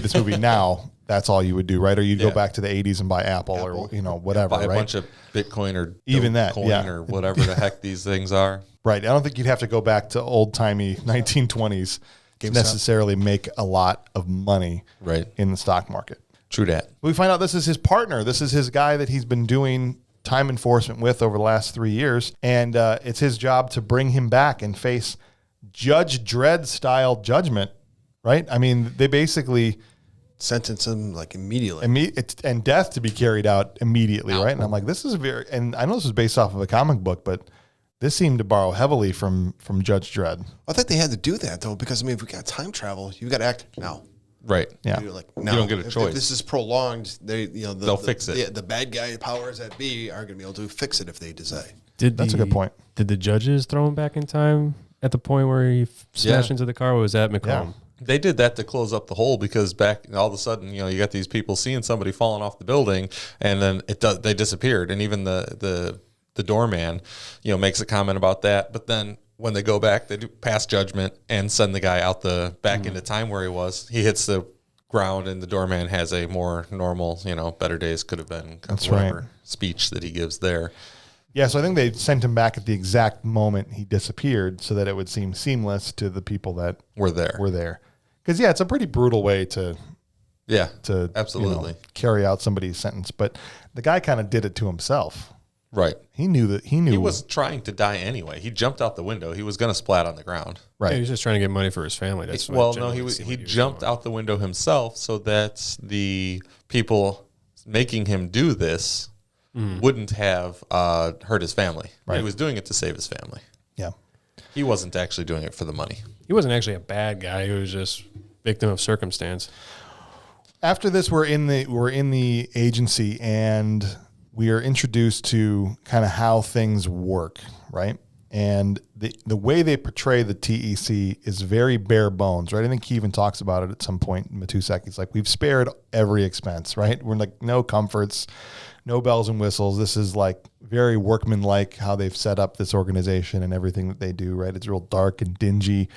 this movie now, that's all you would do, right? Or you'd go back to the 80s and buy Apple. Or whatever, buy a right? bunch of Bitcoin or Even that, coin yeah. or whatever the heck these things are. Right. I don't think you'd have to go back to old timey 1920s to necessarily make a lot of money Right. in the stock market. True that. We find out this is his partner. This is his guy that he's been doing time enforcement with over the last 3 years. And it's his job to bring him back and face Judge Dredd style judgment, right? I mean, they basically sentence him like immediately. And death to be carried out immediately, right? And I'm like, this is and I know this was based off of a comic book, but this seemed to borrow heavily from Judge Dredd. I think they had to do that though, because I mean, if we got time travel, you got to act now. Right. Yeah. You're like, no, you don't get a choice. If this is prolonged, they'll fix it. The bad guy powers that be are going to be able to fix it if they decide. That's a good point. Did the judges throw him back in time at the point where he smashed into the car? Or was that McComb? Yeah. They did that to close up the hole because back all of a sudden, you got these people seeing somebody falling off the building, and then they disappeared, and even the doorman, makes a comment about that. But then when they go back, they do pass judgment and send the guy out back into time where he was. He hits the ground, and the doorman has a more normal, better days could have been. That's whatever right. Speech that he gives there. Yeah, so I think they sent him back at the exact moment he disappeared so that it would seem seamless to the people that Were there. Because, it's a pretty brutal way to absolutely carry out somebody's sentence. But the guy kind of did it to himself. Right. He knew. He was trying to die anyway. He jumped out the window. He was going to splat on the ground. Right. Yeah, he was just trying to get money for his family. That's He jumped out the window himself so that the people making him do this wouldn't have hurt his family. Right. He was doing it to save his family. Yeah. He wasn't actually doing it for the money. He wasn't actually a bad guy. He was just victim of circumstance. After this, we're in the agency, and we are introduced to kind of how things work, right? And the way they portray the TEC is very bare bones, right? I think he even talks about it at some point in Matusek. He's like, we've spared every expense, right? We're like, no comforts, no bells and whistles. This is like very workmanlike how they've set up this organization and everything that they do, right? It's real dark and dingy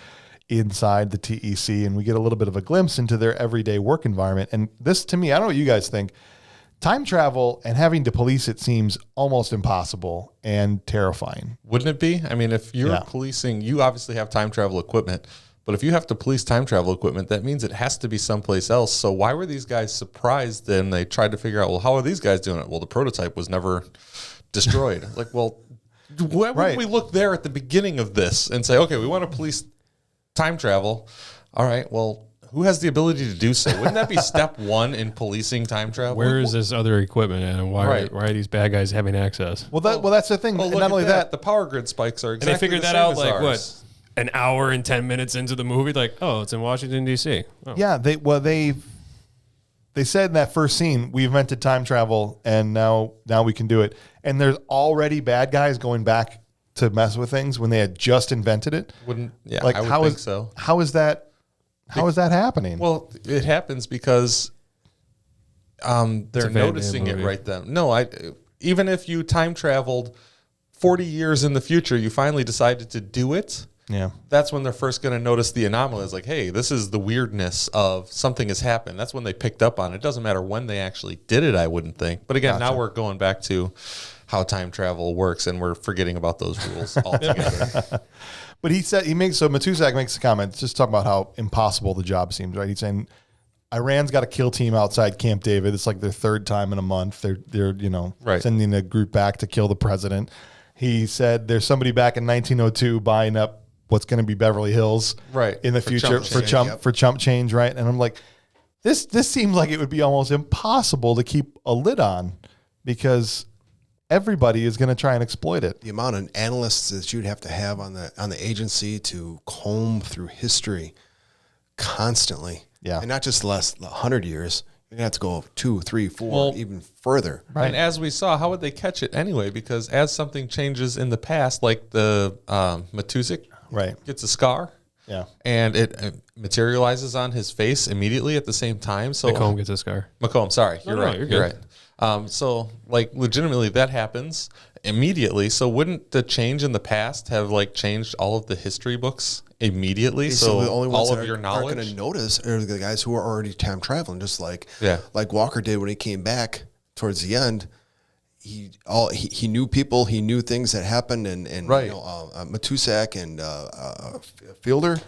inside the TEC, and we get a little bit of a glimpse into their everyday work environment. And this, to me, I don't know what you guys think, time travel and having to police it seems almost impossible and terrifying. Wouldn't it be? I mean, if you're policing, you obviously have time travel equipment, but if you have to police time travel equipment, that means it has to be someplace else. So why were these guys surprised? Then they tried to figure out, well, how are these guys doing it? Well, the prototype was never destroyed. Like, well, why wouldn't we look there at the beginning of this and say, okay, we want to police time travel. All right, well, who has the ability to do so? Wouldn't that be step one in policing time travel? Where is this other equipment at, and why are these bad guys having access? Well, that's the thing. Well, and not only that, the power grid spikes are exactly and they figured the that same out as like ours. what, an hour and 10 minutes into the movie? Like, oh, it's in Washington D.C. Oh. Yeah, they said in that first scene, we invented time travel, and now we can do it. And there's already bad guys going back to mess with things when they had just invented it. I would how think so. How is that happening? Well, it happens because they're noticing it right then. No, even if you time traveled 40 years in the future, you finally decided to do it. Yeah. That's when they're first going to notice the anomaly. It's like, hey, this is the weirdness of something has happened. That's when they picked up on it. It doesn't matter when they actually did it, I wouldn't think. But again, now we're going back to how time travel works, and we're forgetting about those rules altogether. But Matusek makes a comment, just talking about how impossible the job seems, right? He's saying Iran's got a kill team outside Camp David. It's like their third time in a month. They're sending a group back to kill the president. He said there's somebody back in 1902 buying up what's going to be Beverly Hills in the future for chump change, right? And I'm like, this seems like it would be almost impossible to keep a lid on because everybody is going to try and exploit it. The amount of analysts that you'd have to have on the agency to comb through history constantly, and not just the last 100 years. You're gonna have to go 2, 3, 4, even further. Right. And as we saw, how would they catch it anyway? Because as something changes in the past, like the Matusek gets a scar, and it materializes on his face immediately at the same time. So McComb gets a scar. McComb, sorry, you're right. You're You're right. So like legitimately that happens immediately. So wouldn't the change in the past have like changed all of the history books immediately? So the only ones all that of your aren't knowledge going to notice are the guys who are already time traveling, just like Walker did when he came back towards the end. He knew people, he knew things that happened, and Matusek and Fielder.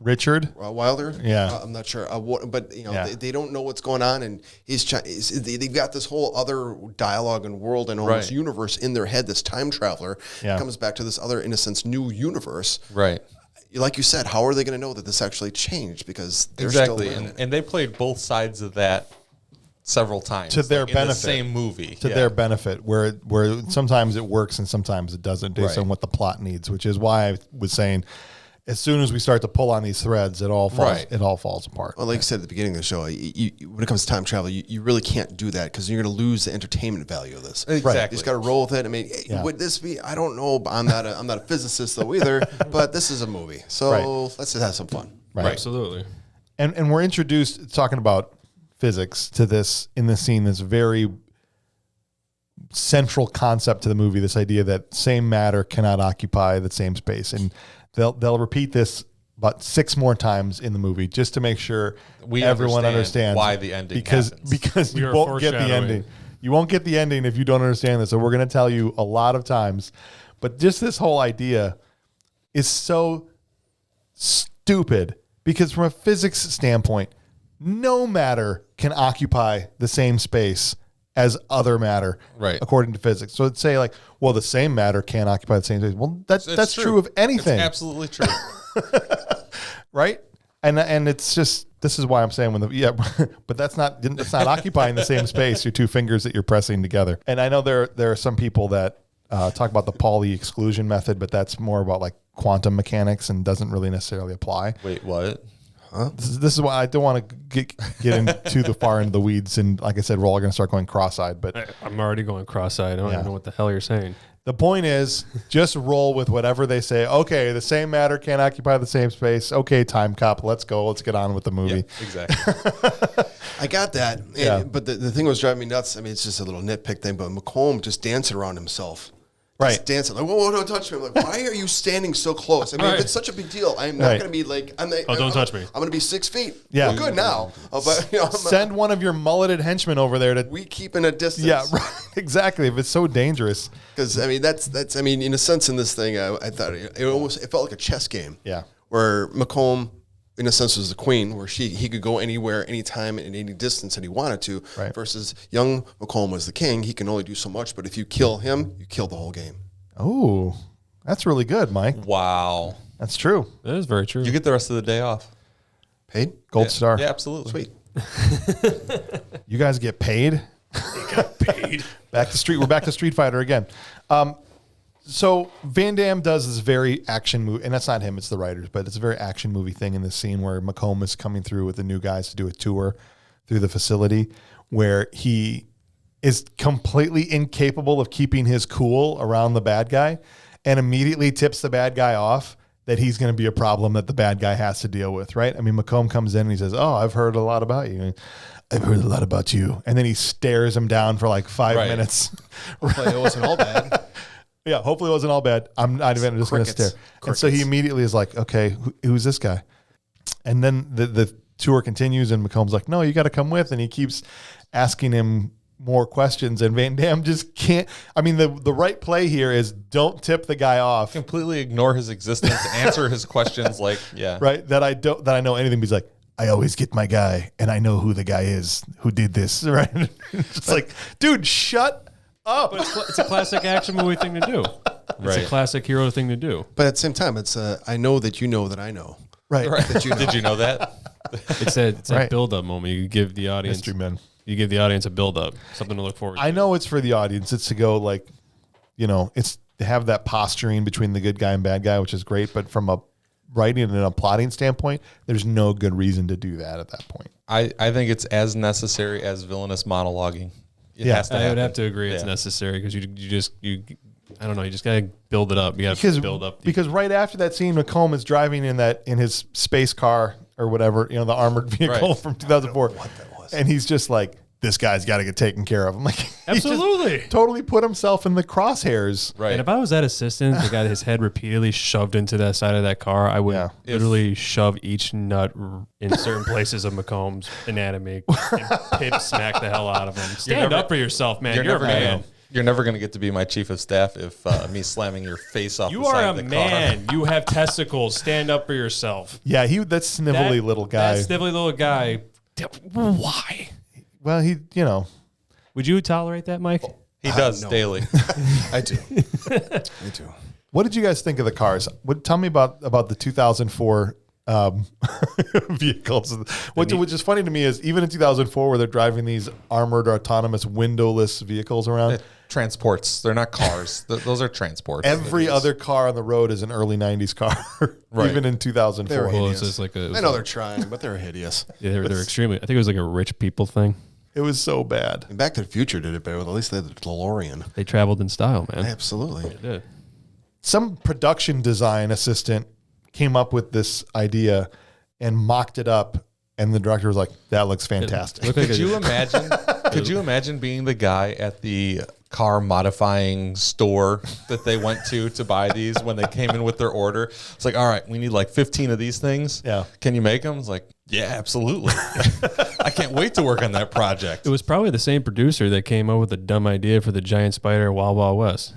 Richard Wilder, yeah, I'm not sure, but they don't know what's going on, and they've got this whole other dialogue and world and almost universe in their head. This time traveler comes back to this other, in a sense, new universe. Right. like you said, how are they going to know that this actually changed? Because they're still exactly, and they played both sides of that several times to their in the benefit. same movie To their benefit, where sometimes it works and sometimes it doesn't, based on what the plot needs. Which is why I was saying, as soon as we start to pull on these threads, it all falls apart. Well, like I said at the beginning of the show, when it comes to time travel, you really can't do that because you're going to lose the entertainment value of this. Exactly. You just got to roll with it. I mean, would this be? I don't know. I'm not a physicist though either. But this is a movie, so let's just have some fun. Right. Absolutely. And we're introduced talking about physics to this in this scene. This very central concept to the movie. This idea that same matter cannot occupy the same space, and they'll repeat this about 6 more times in the movie just to make sure everyone understands why the ending because you won't get the ending. You won't get the ending if you don't understand this. So we're going to tell you a lot of times, but just this whole idea is so stupid because from a physics standpoint, no matter can occupy the same space as other matter, according to physics. So it'd say like, well, the same matter can't occupy the same space. Well, that's true of anything. It's absolutely true. Right? And it's just, this is why I'm saying but that's not occupying the same space, your 2 fingers that you're pressing together. And I know there are some people that talk about the Pauli exclusion method, but that's more about like quantum mechanics and doesn't really necessarily apply. Wait, what? Huh? This is why I don't want to get into the far into the weeds. And like I said, we're all going to start going cross-eyed. But I'm already going cross-eyed. I don't even know what the hell you're saying. The point is, just roll with whatever they say. Okay, the same matter can't occupy the same space. Okay, Timecop, let's go. Let's get on with the movie. Yeah, exactly. I got that. But the thing was driving me nuts. I mean, it's just a little nitpick thing, but McComb just dancing around himself. Just dancing. Like, whoa, don't touch me. I'm like, why are you standing so close? I mean, if it's such a big deal, I'm not going to be like, don't touch me. I'm going to be 6 feet. Yeah. We're good now. But, send one of your mulleted henchmen over there to... We keep in a distance. Yeah, right. Exactly. If it's so dangerous. Because, I mean, that's in a sense in this thing, I thought it felt like a chess game. Yeah. Where McComb, in a sense, was the queen, where he could go anywhere, anytime, and any distance that he wanted to. Right. Versus young McComb was the king. He can only do so much, but if you kill him, you kill the whole game. Oh, that's really good, Mike. Wow. That's true. That is very true. You get the rest of the day off. Paid? Gold star. Yeah, absolutely. Sweet. You guys get paid? They got paid. We're back to Street Fighter again. So Van Damme does this very action movie, and that's not him, it's the writers, but it's a very action movie thing in this scene where McComb is coming through with the new guys to do a tour through the facility where he is completely incapable of keeping his cool around the bad guy and immediately tips the bad guy off that he's going to be a problem that the bad guy has to deal with, right? I mean, McComb comes in and he says, oh, I've heard a lot about you. I've heard a lot about you. And then he stares him down for like 5 minutes. Hopefully it wasn't all bad. Yeah, hopefully it wasn't all bad. I'm not even just going to stare. And so he immediately is like, okay, who's this guy? And then the tour continues and McComb's like, no, you got to come with. And he keeps asking him more questions, and Van Damme just can't. I mean, the right play here is don't tip the guy off. Completely ignore his existence, answer his questions like, right. That I know anything. But he's like, I always get my guy, and I know who the guy is who did this. Right? It's like, dude, shut up. But it's a classic action movie thing to do. It's a classic hero thing to do. But at the same time, it's I know that you know that I know. Right. That you know. Did you know that? It's that build-up moment. You give the audience Mystery men. You give the audience a build-up, something to look forward to. I know it's for the audience. It's to go like, it's to have that posturing between the good guy and bad guy, which is great. But from a writing and a plotting standpoint, there's no good reason to do that at that point. I think it's as necessary as villainous monologuing. It has to I happen. would have to agree it's necessary because you I don't know, you just gotta build it up. You gotta build up because right after that scene, McComb is driving in his space car or whatever, the armored vehicle from 2004. What that was. And he's just like, this guy's got to get taken care of. I'm like, absolutely, totally put himself in the crosshairs. Right. And if I was that assistant that got his head repeatedly shoved into that side of that car, I would literally shove each nut in certain places of McComb's anatomy and pip smack the hell out of him. Stand up for yourself, man. You're a man. You're never going to get to be my chief of staff if me slamming your face off You the side are of a the man. car. You have testicles. Stand up for yourself. Yeah, that snivelly little guy. That snivelly little guy. Why? Well, Would you tolerate that, Mike? He does no. daily. I do. I do. What did you guys think of the cars? Tell me about the 2004 vehicles. Which is funny to me is even in 2004 where they're driving these armored autonomous windowless vehicles around. Transports. They're not cars. Those are transports. Every other car on the road is an early 90s car, Right. even in 2004. Well, it's just like I know they're trying, but they're hideous. yeah, they're extremely. I think it was like a rich people thing. It was so bad. And Back to the Future did it better. At least they had the DeLorean. They traveled in style, man. Absolutely. They did. Some production design assistant came up with this idea and mocked it up, and the director was like, "That looks fantastic." Looked like Could a- you imagine? Could you imagine being the guy at the car modifying store that they went to buy these when they came in with their order? It's like, all right, we need like 15 of these things. Yeah. Can you make them? It's like, yeah, absolutely. I can't wait to work on that project. It was probably the same producer that came up with the dumb idea for the giant spider Wild Wild West.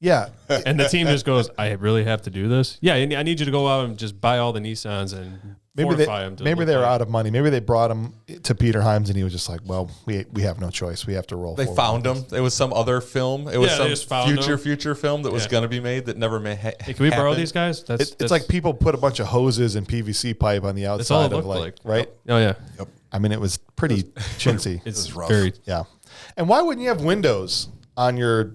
Yeah, And the team just goes, I really have to do this? Yeah, I need you to go out and just buy all the Nissans and fortify them. maybe they were out of money. Maybe they brought him to Peter Hyams, and he was just like, "Well, we have no choice. We have to roll." They forward found with them. this." It was some other film. It was Yeah, they just some found future film that was Yeah. going to be made that never made. Hey, can we borrow these guys? It's like people put a bunch of hoses and PVC pipe on the That's all outside it of looked like, like. right? Oh, yeah. I mean, it was pretty chintzy. It's rough. very. Yeah. And why wouldn't you have windows on your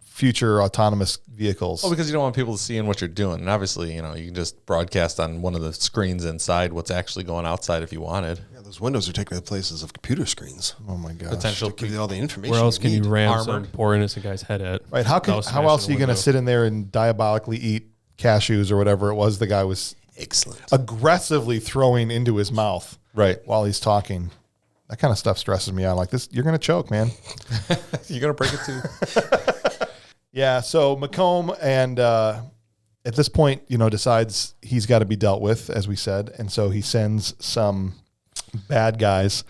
future autonomous vehicles? Well, because you don't want people seeing what you're doing. And obviously, you can just broadcast on one of the screens inside what's actually going outside if you wanted. Yeah, those windows are taking the places of computer screens. Oh my gosh. Potential. Give you all the information. Where else can you need. ram Armored. some poor innocent guy's head at? Right. How without else are smashing you going to window? sit in there and diabolically eat cashews or whatever it was the guy was Excellent. aggressively throwing into his mouth Right. while he's talking? That kind of stuff stresses me out. Like this, you're going to choke, man. You're going to break it too. Yeah. So McComb and at this point, decides he's got to be dealt with, as we said, and so he sends some bad guys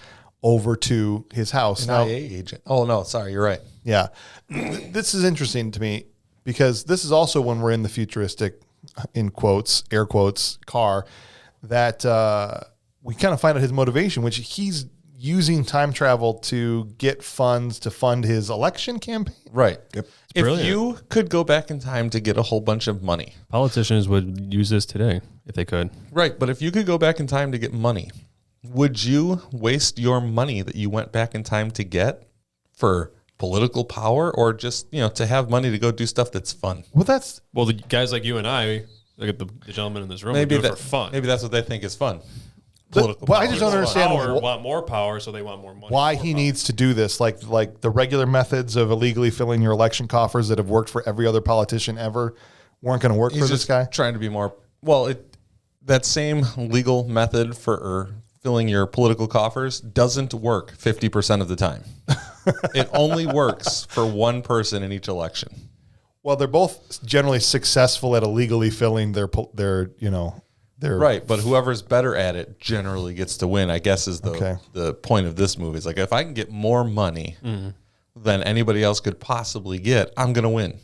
over to his house. Now, IA agent. Oh, no. Sorry. You're right. yeah, this is interesting to me because this is also when we're in the futuristic, in quotes, air quotes, car that we kind of find out his motivation, which he's using time travel to get funds to fund his election campaign. Right. Yep. If brilliant. you could go back in time to get a whole bunch of money. Politicians would use this today if they could. Right. But if you could go back in time to get money, would you waste your money that you went back in time to get for political power or just, to have money to go do stuff that's fun? Well, that's Well, the guys like you and I, look at the gentleman in this room, Maybe would do that it for fun. Maybe that's what they think is fun. But I just don't People understand power want more power, so they want more money. why More he power. needs to do this. Like the regular methods of illegally filling your election coffers that have worked for every other politician ever weren't going to work for He's this just guy. trying to be more. Well, that same legal method for filling your political coffers doesn't work 50% of the time. It only works for one person in each election. Well, they're both generally successful at illegally filling their Right, but whoever's better at it generally gets to win, I guess is the point of this movie. It's like, if I can get more money than anybody else could possibly get, I'm going to win.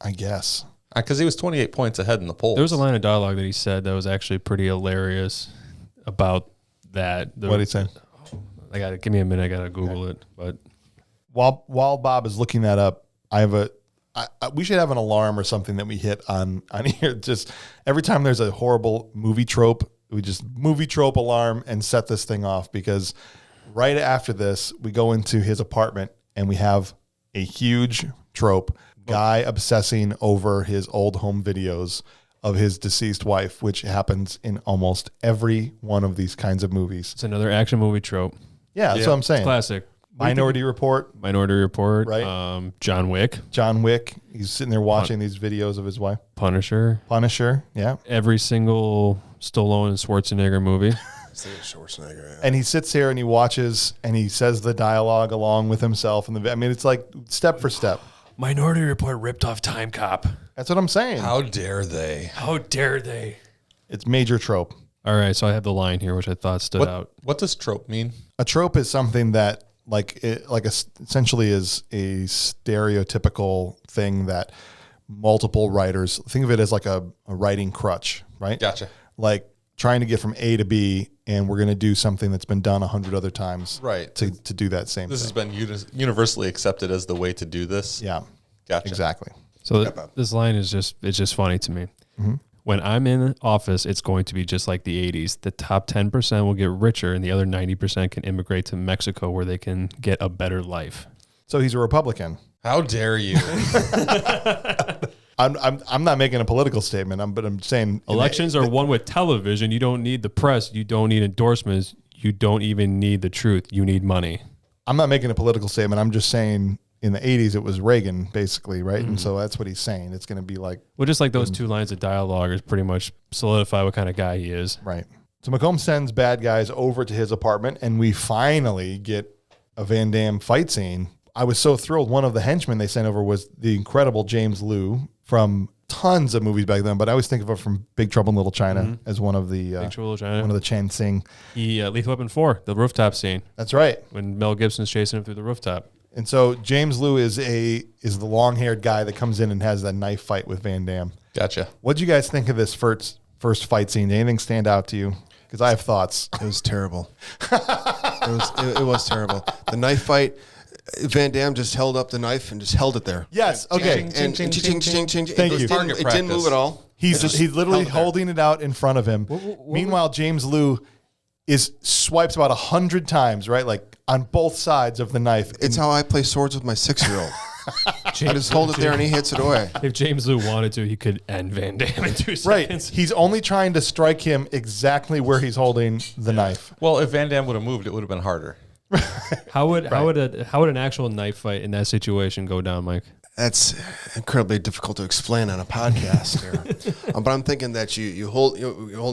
I guess. Because he was 28 points ahead in the polls. There was a line of dialogue that he said that was actually pretty hilarious about that. What did he say? Give me a minute. I got to Google it. But While Bob is looking that up, we should have an alarm or something that we hit on here. Just every time there's a horrible movie trope, we just movie trope alarm and set this thing off, because right after this, we go into his apartment and we have a huge trope, guy obsessing over his old home videos of his deceased wife, which happens in almost every one of these kinds of movies. it's another action movie trope. Yeah, that's what I'm saying. Classic. Minority Report, Minority Report. Right. John Wick. John Wick. He's sitting there watching these videos of his wife. Punisher. Punisher, yeah. Every single Stallone and Schwarzenegger movie. Schwarzenegger. Yeah. And he sits here and he watches and he says the dialogue along with himself. And it's like step for step. Minority Report ripped off Time Cop. That's what I'm saying. How dare they? How dare they? It's major trope. All right, so I have the line here, which I thought stood out. What does trope mean? A trope is something that essentially is a stereotypical thing that multiple writers think of it as like a writing crutch, right? Gotcha. Like trying to get from A to B, and we're going to do something that's been done 100 other times, Right. To do that same This has thing. been universally accepted as the way to do this. Yeah, Gotcha. exactly. So this line is just funny to me. Mm-hmm. When I'm in office, it's going to be just like the 80s. The top 10% will get richer and the other 90% can immigrate to Mexico where they can get a better life. So he's a Republican. How dare you? I'm not making a political statement, but I'm saying Elections are won with television. You don't need the press. You don't need endorsements. You don't even need the truth. You need money. I'm not making a political statement. I'm just saying in the 80s, it was Reagan, basically, right? And so that's what he's saying. It's going to be like... Well, just like those two lines of dialogue is pretty much solidify what kind of guy he is. Right. So McComb sends bad guys over to his apartment, and we finally get a Van Damme fight scene. I was so thrilled. One of the henchmen they sent over was the incredible James Liu from tons of movies back then, but I always think of him from Big Trouble in Little China as one of the Big Trouble in China. one of the Chen Sing. Lethal Weapon 4, the rooftop scene. That's right. When Mel Gibson's chasing him through the rooftop. And so James Liu is the long-haired guy that comes in and has that knife fight with Van Damme. Gotcha. What do you guys think of this first fight scene? Did anything stand out to you? Because I have thoughts. It was terrible. It was terrible. The knife fight. Van Damme just held up the knife and just held it there. Yes. Okay. And Thank you. It didn't move at all. He's literally holding it out in front of him. Meanwhile, James Liu swipes about 100 times, right? Like on both sides of the knife. It's how I play swords with my 6-year-old. I just hold it there and he hits it away. If James Liu wanted to, he could end Van Damme in 2 seconds. Right. He's only trying to strike him exactly where he's holding the knife. Well, if Van Damme would have moved, it would have been harder. How would an actual knife fight in that situation go down, Mike? That's incredibly difficult to explain on a podcast here. But I'm thinking that you hold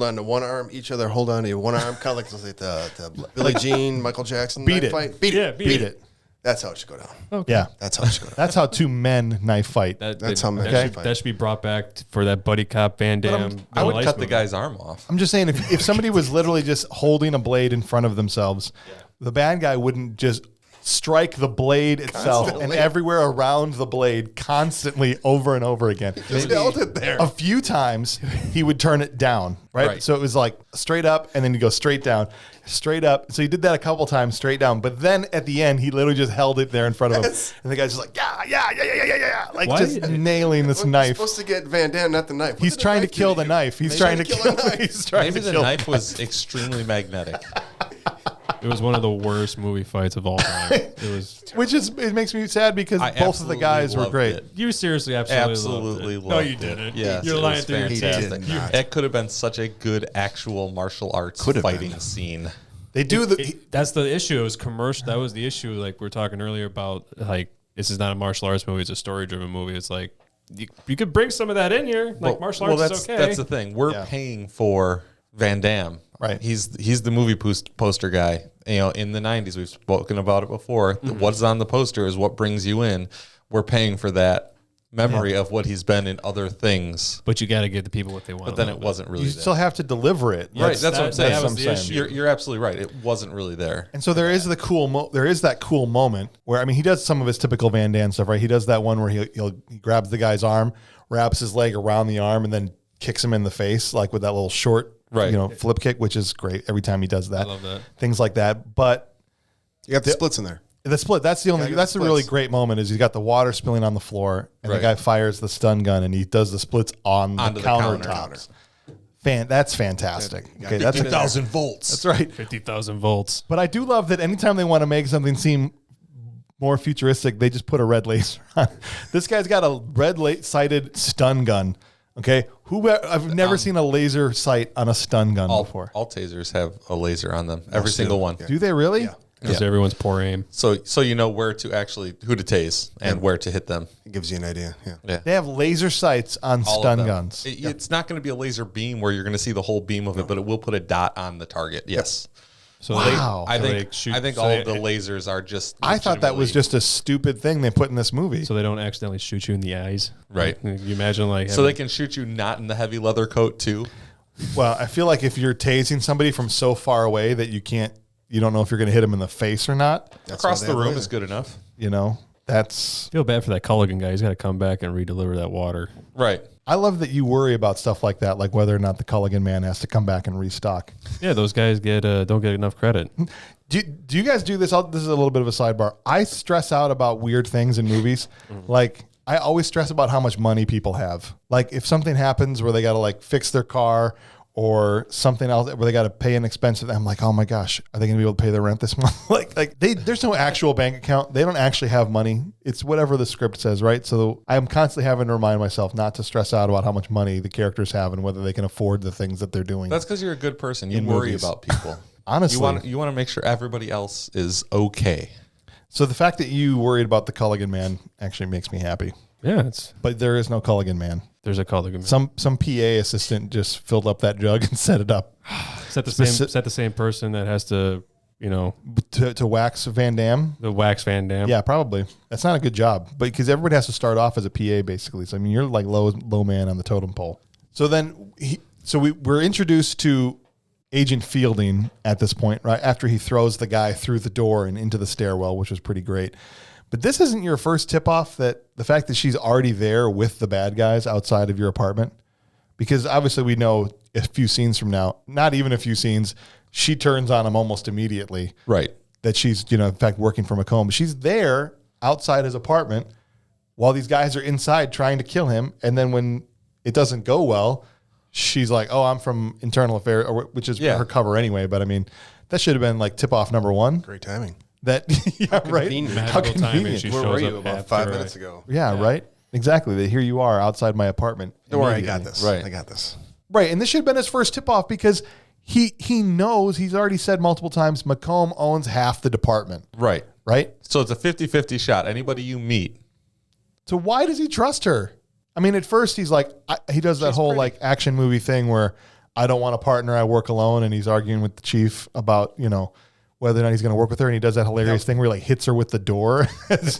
on to one arm, each other hold on to one arm, kind of like the Billie Jean, Michael Jackson Beat knife it. fight. Beat it. That's how it should go down. Okay. Yeah. That's how it should go down. That's how two men knife fight. That's how men Okay. fight. That should be brought back for that buddy cop Van Damme. I would Vanilla cut Ice the movie. guy's arm off. I'm just saying, if somebody was literally just holding a blade in front of themselves, the bad guy wouldn't just strike the blade itself and everywhere around the blade constantly over and over again. Just held it there. A few times he would turn it down, right? So it was like straight up and then you go straight down, straight up. So he did that a couple times straight down, but then at the end he literally just held it there in front of him. And the guy's just like, yeah. Like Why? just nailing this You're knife. supposed to get Van Damme, not the knife. He's trying to kill the knife. He's trying to kill the knife. He's trying Maybe to the kill knife was extremely magnetic. It was one of the worst movie fights of all time. It was. it makes me sad because I both of the absolutely guys were loved great. it. You seriously Absolutely loved it. loved No, it. you didn't. Yes, You're it lying was through your teeth. fantastic. He did not. It could have been such a good actual martial arts fighting scene. They do That's the issue. It was commercial. That was the issue. Like we were talking earlier about, like this is not a martial arts movie. It's a story-driven movie. It's like you could bring some of that in here. Like martial arts is okay. That's the thing. We're paying for Van Damme. Right. He's the movie poster guy. You know, in the 90s, we've spoken about it before. What's on the poster is what brings you in. We're paying for that memory of what he's been in other things. But you got to give the people what they want. But then it wasn't really you there. still have to deliver it. Right, that's what I'm saying. that was That's the what I'm saying. issue. You're absolutely right. It wasn't really there. And so there is that cool moment where, I mean, he does some of his typical Van Damme stuff, right? He does that one where he grabs the guy's arm, wraps his leg around the arm, and then kicks him in the face, like with that little short, flip kick, which is great every time he does that. I love that. Things like that. But You got the splits in there. the split, that's the really great moment is he's got the water spilling on the floor and the guy fires the stun gun and he does the splits on Onto the the countertops. That's fantastic. Okay, that's 50,000 volts. That's right. 50,000 volts. But I do love that anytime they want to make something seem more futuristic, they just put a red laser on. This guy's got a red sighted stun gun. Okay, I've never seen a laser sight on a stun gun before. All tasers have a laser on them. Every single one. Do they really? Yeah. Because everyone's poor aim. So you know who to tase and where to hit them. It gives you an idea. Yeah. They have laser sights on All of stun them. guns. It's not going to be a laser beam where you're going to see the whole beam of it, but it will put a dot on the target. Yes. So Wow. I So think they shoot- I think so all they- of the lasers are just. I thought that was legitimately- just a stupid thing they put in this movie. so they don't accidentally shoot you in the eyes. Right. Like, you imagine like So they can shoot you not in the heavy leather coat too. Well, I feel like if you're tasing somebody from so far away that you don't know if you're going to hit them in the face or not, Across why the they have room laser. is good enough. that's. feel bad for that Culligan guy. He's got to come back and redeliver that water. Right. I love that you worry about stuff like that, like whether or not the Culligan man has to come back and restock. Yeah, those guys don't get enough credit. Do you guys do this? This is a little bit of a sidebar. I stress out about weird things in movies. Like I always stress about how much money people have. Like if something happens where they got to like fix their car or something else where they got to pay an expense, I'm like, oh my gosh, are they going to be able to pay their rent this month? There's no actual bank account. They don't actually have money. It's whatever the script says, right? So I'm constantly having to remind myself not to stress out about how much money the characters have and whether they can afford the things that they're doing. That's because you're a good person. You worry about people. Honestly. You want to make sure everybody else is okay. So the fact that you worried about the Culligan man actually makes me happy. Yeah, But there is no Culligan man. there's a Culligan. Some PA assistant just filled up that jug and set it up. Is that the same person that has to, to wax Van Damme? the wax Van Damme? Yeah, probably. That's not a good job, but because everybody has to start off as a PA basically. So I mean, you're like low man on the totem pole. So then we're introduced to Agent Fielding at this point, right after he throws the guy through the door and into the stairwell, which was pretty great. But this isn't your first tip off that the fact that she's already there with the bad guys outside of your apartment, because obviously we know a few scenes from now, not even a few scenes, she turns on him almost immediately. Right. That she's, in fact, working from a home. She's there outside his apartment while these guys are inside trying to kill him. And then when it doesn't go well, she's like, oh, I'm from internal affairs, which is her cover anyway. But I mean, that should have been like tip off number one. Great timing. That, right? How convenient. She Where shows were you up about after, 5 minutes ago? Yeah, right? Exactly. That here you are outside my apartment. Don't worry, I immediately. got this. Right. I got this. Right. And this should have been his first tip off because he knows, he's already said multiple times, Macomb owns half the department. Right. Right? So it's a 50-50 shot. Anybody you meet. So why does he trust her? I mean, at first he's like, he does that whole like action movie thing where I don't want a partner, I work alone. And he's arguing with the chief about, whether or not he's going to work with her. And he does that hilarious thing where he like hits her with the door as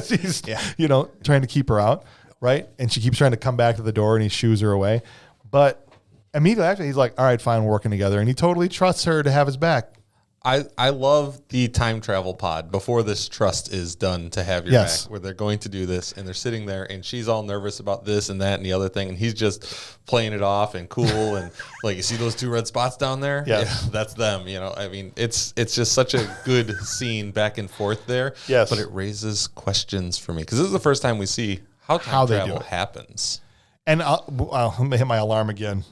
he's, trying to keep her out. Right. And she keeps trying to come back to the door and he shoos her away. But immediately after, he's like, all right, fine, we're working together. And he totally trusts her to have his back. I love the time travel pod before this trust is done to have your back, where they're going to do this and they're sitting there and she's all nervous about this and that and the other thing. And he's just playing it off and cool. And like, you see those 2 red spots down there? Yes. Yeah, that's them. I mean, it's just such a good scene back and forth there. Yes. But it raises questions for me because this is the first time we see how time travel happens. And I'll hit my alarm again.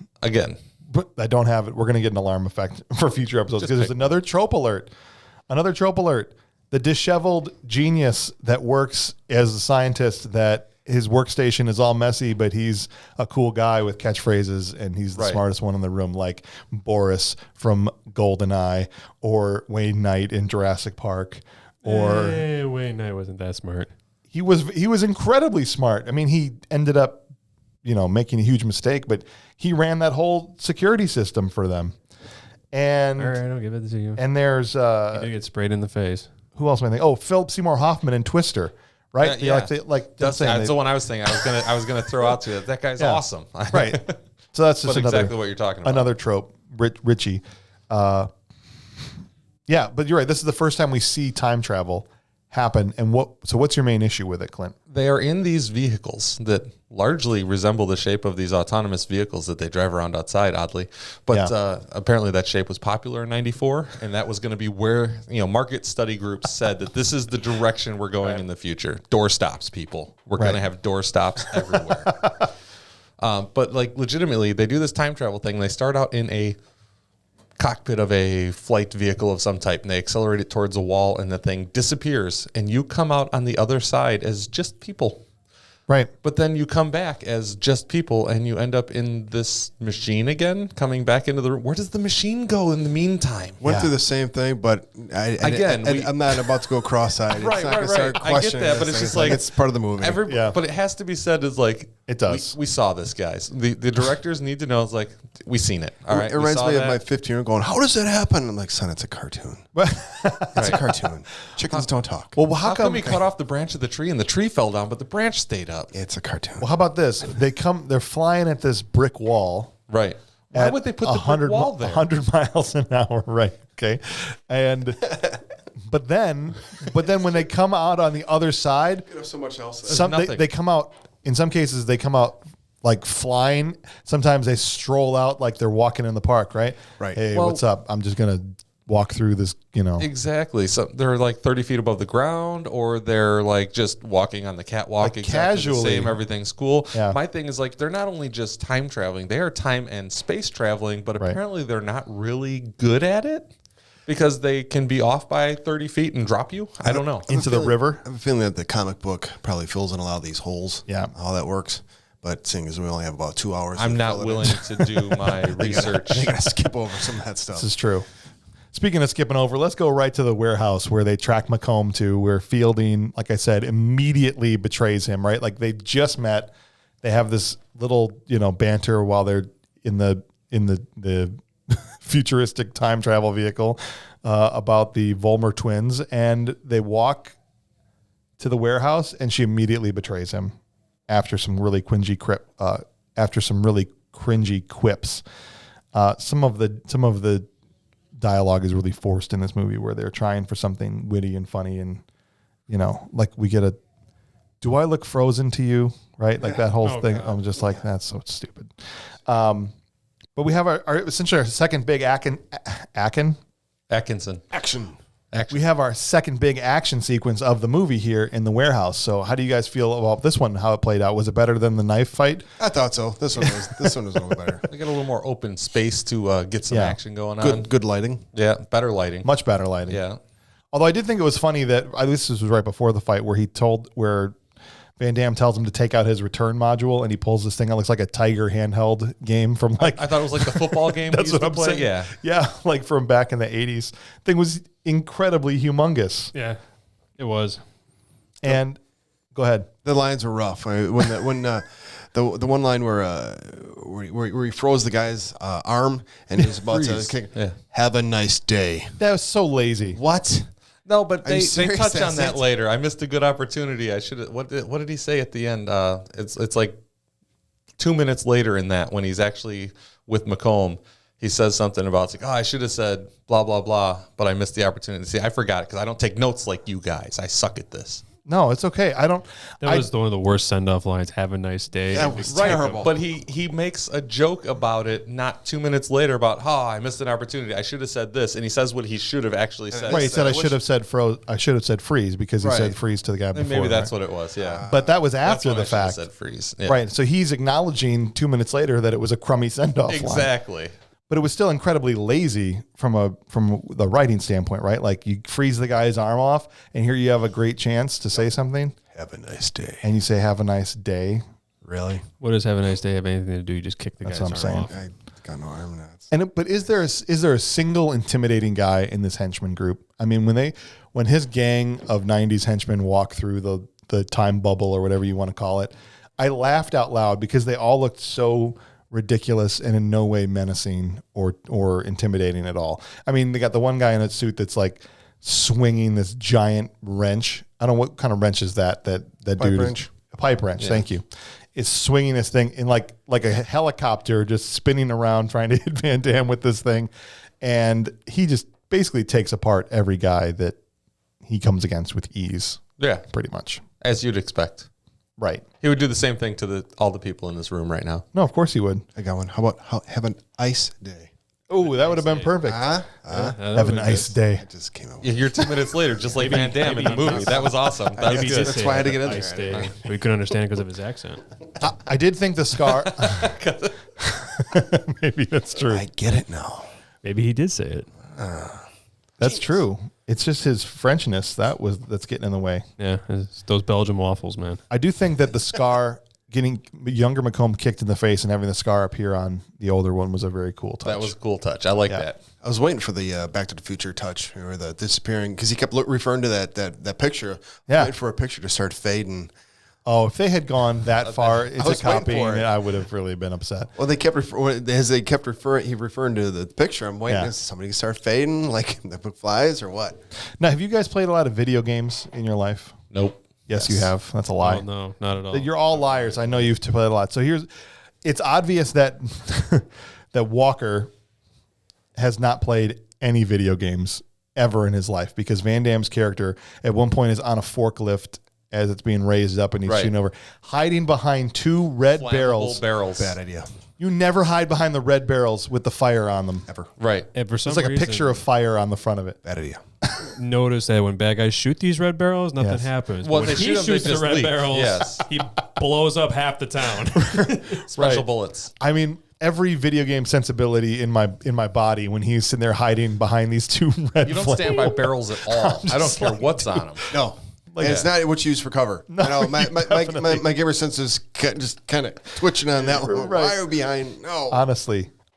But I don't have it. We're going to get an alarm effect for future episodes because there's another trope alert. Another trope alert. The disheveled genius that works as a scientist, that his workstation is all messy, but he's a cool guy with catchphrases and he's the smartest one in the room, like Boris from GoldenEye or Wayne Knight in Jurassic Park. Or Wayne Knight wasn't that smart. He was incredibly smart. I mean, he ended up making a huge mistake, but he ran that whole security system for them. And all right, I'll give it to you. And there's he did get sprayed in the face. Who else am I thinking? Oh, Philip Seymour Hoffman in Twister, right? That's the one I was thinking. I was gonna throw out to you. That guy's awesome. Right. So that's just exactly what you're talking about. Another trope, Richie. Yeah, but you're right. This is the first time we see time travel happen. And what's your main issue with it, Clint? They are in these vehicles that largely resemble the shape of these autonomous vehicles that they drive around outside, oddly. But apparently that shape was popular in '94, and that was going to be where, market study groups said that this is the direction we're going in the future. Door stops, people. We're going to have door stops everywhere. But like legitimately, they do this time travel thing. They start out in a cockpit of a flight vehicle of some type and they accelerate it towards a wall and the thing disappears and you come out on the other side as just people. Right. But then you come back as just people and you end up in this machine again, coming back into the room. Where does the machine go in the meantime? Went through the same thing, but I'm not about to go cross-eyed. Right. I get that, but it's just like it's part of the movie. But it has to be said as like it does. We saw this, guys. The directors need to know. It's like we seen it. All right. It reminds me of my 15-year-old going, "How does that happen?" I'm like, "Son, it's a cartoon. It's a cartoon. Chickens don't talk." Well, how come we cut off the branch of the tree and the tree fell down, but the branch stayed up? It's a cartoon. Well, how about this? They're flying at this brick wall. Right. Why would they put the brick wall there? 100 miles an hour, right? Okay. And but then when they come out on the other side, so much else. They come out. In some cases, they come out like flying. Sometimes they stroll out like they're walking in the park, right? Right. Hey, what's up? I'm just gonna walk through this, Exactly. So they're like 30 feet above the ground, or they're like just walking on the catwalk, Like exactly casually. the same. Everything's cool. Yeah. My thing is like they're not only just time traveling; they are time and space traveling. But apparently, they're not really good at it because they can be off by 30 feet and drop you. I don't know. into the river. I have a feeling that the comic book probably fills in a lot of these holes. Yeah. How that works. But seeing as we only have about 2 hours, I'm to not fill it willing in, to do my research. I gotta skip over some of that stuff. This is true. Speaking of skipping over, let's go right to the warehouse where they track Macomb to, where Fielding, like I said, immediately betrays him, right? Like they just met. They have this little, banter while they're in the futuristic time travel vehicle about the Vollmer twins, and they walk to the warehouse, and she immediately betrays him after some really cringy quips. Some of the dialogue is really forced in this movie, where they're trying for something witty and funny, and like we get a "Do I look frozen to you?" right? Like that whole thing. God. I'm just like, that's so stupid. But we have our essentially our second big Atkinson. Action. We have our second big action sequence of the movie here in the warehouse. So how do you guys feel about this one, how it played out? Was it better than the knife fight? I thought so. This one was a little better. They got a little more open space to get some action going on. Good lighting. Yeah, better lighting. Much better lighting. Yeah. Although I did think it was funny that, at least this was right before the fight, where Van Damme tells him to take out his return module, and he pulls this thing that looks like a Tiger handheld game from I thought it was like the football game That's we used what I'm to play. saying. Yeah. Yeah, like from back in the 80s. Thing was incredibly humongous. Yeah, it was. And go ahead. The lines were rough. The one line where he froze the guy's arm and he was about to kick. Yeah. Have a nice day. That was so lazy. What? No, but they serious? touch on That's that it? later. I missed a good opportunity. I should. What did he say at the end? It's like 2 minutes later in that, when he's actually with Macomb, he says something about, it's like, I should have said blah blah blah, but I missed the opportunity. See, I forgot it because I don't take notes like you guys. I suck at this. No, it's okay. That was one of the worst send-off lines. Have a nice day. That was Right, terrible. but he makes a joke about it not 2 minutes later about, I missed an opportunity. I should have said this, and he says what he should have actually said. Right, he said I should have said freeze because he said freeze to the guy before. And maybe that's right? what it was. Yeah, But that was That's after when the I should have fact. said freeze. Yeah. Right. So he's acknowledging 2 minutes later that it was a crummy send-off line. Exactly. But it was still incredibly lazy from the writing standpoint, right? Like you freeze the guy's arm off, and here you have a great chance to say something, Have a nice day. and you say "Have a nice day." Really? What does have a nice day have anything to do? You just kick the That's guy's what I'm arm saying. off. I got no arm knots. But is there a single intimidating guy in this henchman group? I mean, when his gang of '90s henchmen walk through the time bubble or whatever you want to call it, I laughed out loud because they all looked so ridiculous and in no way menacing or intimidating at all. I mean, they got the one guy in a suit that's like swinging this giant wrench. I don't know what kind of wrench is that dude wrench. is. A pipe wrench. Yeah. Thank you. Is swinging this thing in like a helicopter, just spinning around trying to hit Van Damme with this thing. And he just basically takes apart every guy that he comes against with ease. Yeah, Pretty much. as you'd expect. Right. He would do the same thing to all the people in this room right now. No, of course he would. I got one. How about have an ice day? Oh, that would have been perfect. Have a nice day. I just came up. Yeah, you're 2 minutes later, just like Van Damme in the movie. That was awesome. That was Maybe he good. did That's say why I had to have get a in nice there. day. We couldn't understand it because of his accent. I did think the scar. Maybe that's true. I get it now. Maybe he did say it. That's true. It's just his Frenchness that's getting in the way. Yeah, it's those Belgian waffles, man. I do think that the scar, getting younger Macomb kicked in the face and having the scar appear on the older one, was a very cool touch. That was a cool touch. I like that. I was waiting for the Back to the Future touch or the disappearing because he kept referring to that picture. Yeah. Waiting for a picture to start fading. Oh, if they had gone that far into was waiting copying for it, it. I would have really been upset. Well, he kept referring to the picture. I'm waiting. Is somebody start fading like the book flies or what? Now, have you guys played a lot of video games in your life? Nope. Yes, you have. That's a lie. Oh, no, not at all. You're all liars. I know you've played a lot. So it's obvious that that Walker has not played any video games ever in his life because Van Damme's character at one point is on a forklift as it's being raised up and he's shooting over, hiding behind two red Flammable barrels. barrels. Bad idea. You never hide behind the red barrels with the fire on them. Ever. Right. And for some It's like a reason, picture of fire on the front of it. Bad idea. notice that when bad guys shoot these red barrels, nothing Yes. happens. Well, But they when he shoot 'em, they shoots the just red leak. barrels, Yes. he blows up half the town. Special Right. bullets. I mean, every video game sensibility in my body when he's sitting there hiding behind these two red You don't flames. stand by barrels at all. I don't care what's on them. No. Like- and it's not what you use for cover. No, I know, definitely. my gamer sense is just kind of twitching on that one. Right. Why are we behind? No.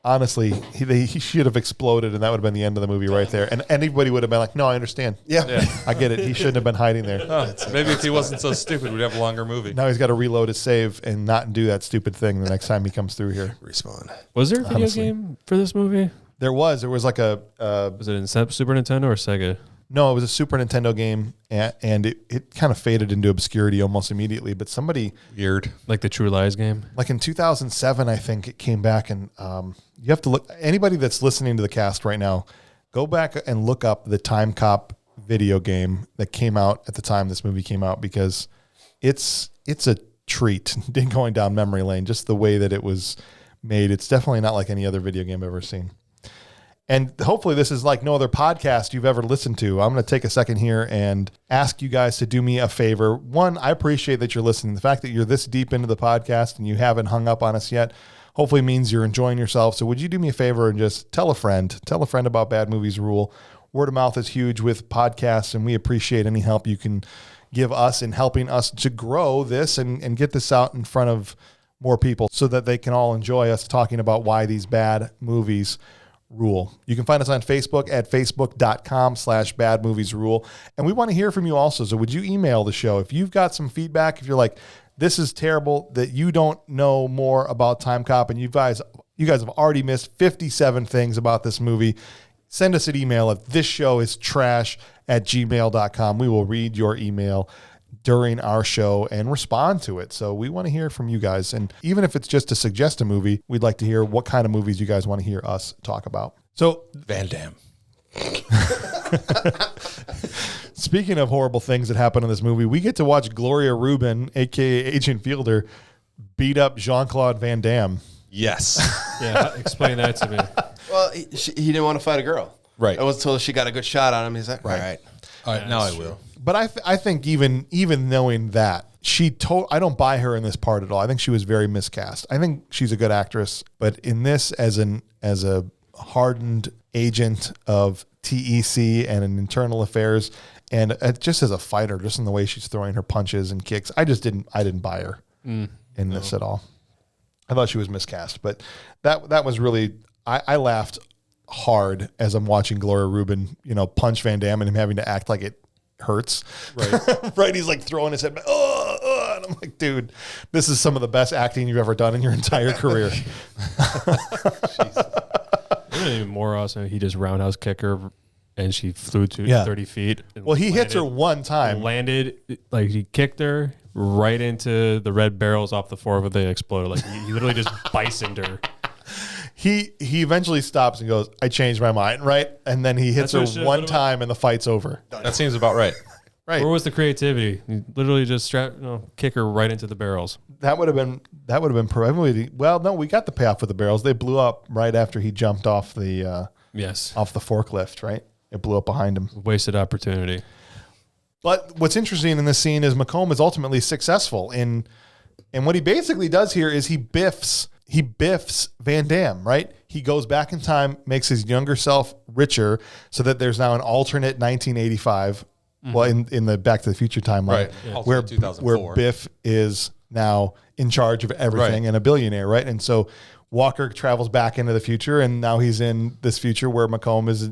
Honestly, he should have exploded, and that would have been the end of the movie right there. And anybody would have been like, "No, I understand. Yeah. I get it. He shouldn't have been hiding there." Maybe if he wasn't so stupid, we'd have a longer movie. Now he's got to reload his save and not do that stupid thing the next time he comes through here. Respawn. Was there a video Honestly. game for this movie? There was like a Was it in Super Nintendo or Sega? no, it was a Super Nintendo game, and it kind of faded into obscurity almost immediately. But somebody, Weird. Like the True Lies game? like in 2007, I think it came back, and you have to look. Anybody that's listening to the cast right now, go back and look up the Timecop video game that came out at the time this movie came out, because it's a treat going down memory lane. Just the way that it was made, it's definitely not like any other video game I've ever seen. And hopefully this is like no other podcast you've ever listened to. I'm going to take a second here and ask you guys to do me a favor. One, I appreciate that you're listening. The fact that you're this deep into the podcast and you haven't hung up on us yet, hopefully means you're enjoying yourself. So would you do me a favor and just tell a friend about Bad Movies Rule. Word of mouth is huge with podcasts, and we appreciate any help you can give us in helping us to grow this and get this out in front of more people so that they can all enjoy us talking about why these bad movies rule. You can find us on Facebook at facebook.com/badmoviesrule. And we want to hear from you also. So would you email the show? If you've got some feedback, if you're like, this is terrible, that you don't know more about Timecop and you guys have already missed 57 things about this movie, send us an email at thisshowIstrash@gmail.com. We will read your email during our show and respond to it. So we want to hear from you guys. And even if it's just to suggest a movie, we'd like to hear what kind of movies you guys want to hear us talk about. So Van Damme. speaking of horrible things that happen in this movie, we get to watch Gloria Rubin, a.k.a. Agent Fielder, beat up Jean Claude Van Damme. Yes. Yeah, explain that to me. Well, he didn't want to fight a girl. Right. It wasn't until she got a good shot on him. He's like, all right. All right, now I will. But I think even knowing that, I don't buy her in this part at all. I think she was very miscast. I think she's a good actress, but in this, as a hardened agent of TEC and in internal affairs, and just as a fighter, just in the way she's throwing her punches and kicks, I didn't buy her in this at all. I thought she was miscast, but that was really, I laughed hard as I'm watching Gloria Rubin, punch Van Damme and him having to act like it hurts. Right. Right. He's like throwing his head back. Oh, and I'm like, dude, this is some of the best acting you've ever done in your entire career. Even more awesome, he just roundhouse kicked her and she flew to 30 feet. And Well, he hits her one time. Landed, like he kicked her right into the red barrels off the floor where they exploded. Like he literally just bisoned her. He eventually stops and goes, I changed my mind, right? And then he hits That's her what it one should've been time and the fight's over. That seems about right. Right. Where was the creativity? He literally just kick her right into the barrels. That would have been probably, well, no, we got the payoff with the barrels. They blew up right after he jumped off the Yes. off the forklift, right? It blew up behind him. Wasted opportunity. But what's interesting in this scene is McComb is ultimately successful and what he basically does here is he biffs Van Damme, right? He goes back in time, makes his younger self richer so that there's now an alternate 1985, well, in the Back to the Future timeline, Right. Yeah. where, Alternate 2004. where Biff is now in charge of everything Right. and a billionaire, right? And so Walker travels back into the future and now he's in this future where McComb is,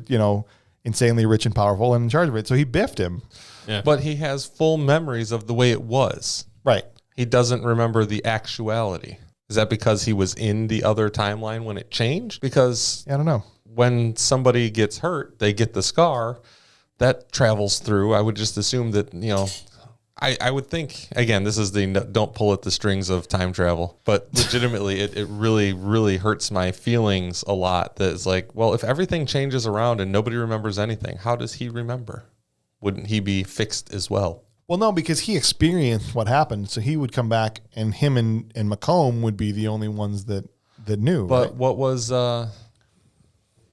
insanely rich and powerful and in charge of it. So he biffed him. Yeah. But he has full memories of the way it was. Right. He doesn't remember the actuality. Is that because he was in the other timeline when it changed? Because I don't know. when somebody gets hurt, they get the scar that travels through. I would just assume that, I would think, again, this is the don't pull at the strings of time travel, but legitimately it really, really hurts my feelings a lot. That it's like, well, if everything changes around and nobody remembers anything, how does he remember? Wouldn't he be fixed as well? Well, no, because he experienced what happened. So he would come back and him and McComb would be the only ones that that knew. But right? what was the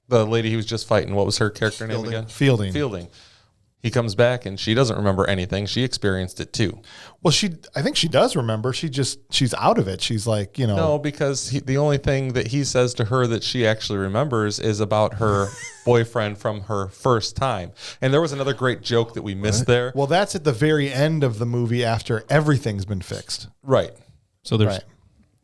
lady he was just fighting? What was her character name again? Fielding. He comes back and she doesn't remember anything. She experienced it too. Well, I think she does remember. She's out of it. She's like, No, because the only thing that he says to her that she actually remembers is about her boyfriend from her first time. And there was another great joke that we missed there. Well, that's at the very end of the movie after everything's been fixed. Right. So there's Right.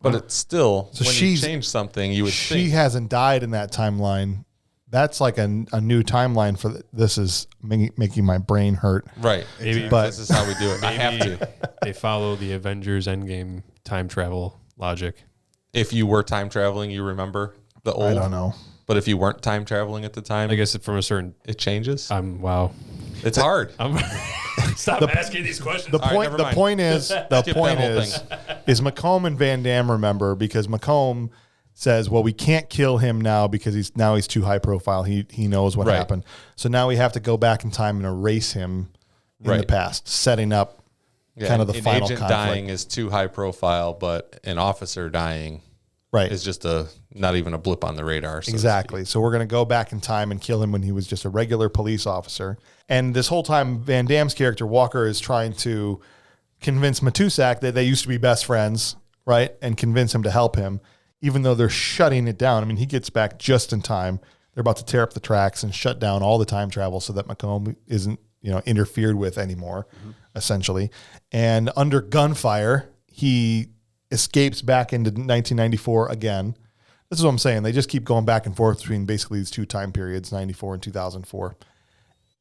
But it's still, So when you change something, you would She think. hasn't died in that timeline. That's like a new timeline for this is making my brain hurt. Right. Maybe But- This is how we do it. I have to. they follow the Avengers Endgame time travel logic. If you were time traveling, you remember the old. I don't know. But if you weren't time traveling at the time, I guess from a certain. it changes. Wow. It's hard. Stop asking these questions. The right, point. never The mind. point is. The Skip point that whole is Macomb and Van Damme remember because Macomb says, "Well, we can't kill him now because he's too high profile. He knows what Right. happened. So now we have to go back in time and erase him in the Right. past, setting up Yeah, kind of the an final agent conflict." dying is too high profile, but an officer dying Right. is just not even a blip on the radar. So to Exactly. So we're going to go back in time and kill him when he was just a regular police officer. And this whole time, Van Damme's character, Walker, is trying to convince Matusak that they used to be best friends, right? And convince him to help him, even though they're shutting it down. I mean, he gets back just in time. They're about to tear up the tracks and shut down all the time travel so that Macomb isn't, interfered with anymore, essentially. And under gunfire, he escapes back into 1994 again. This is what I'm saying. They just keep going back and forth between basically these two time periods, 94 and 2004,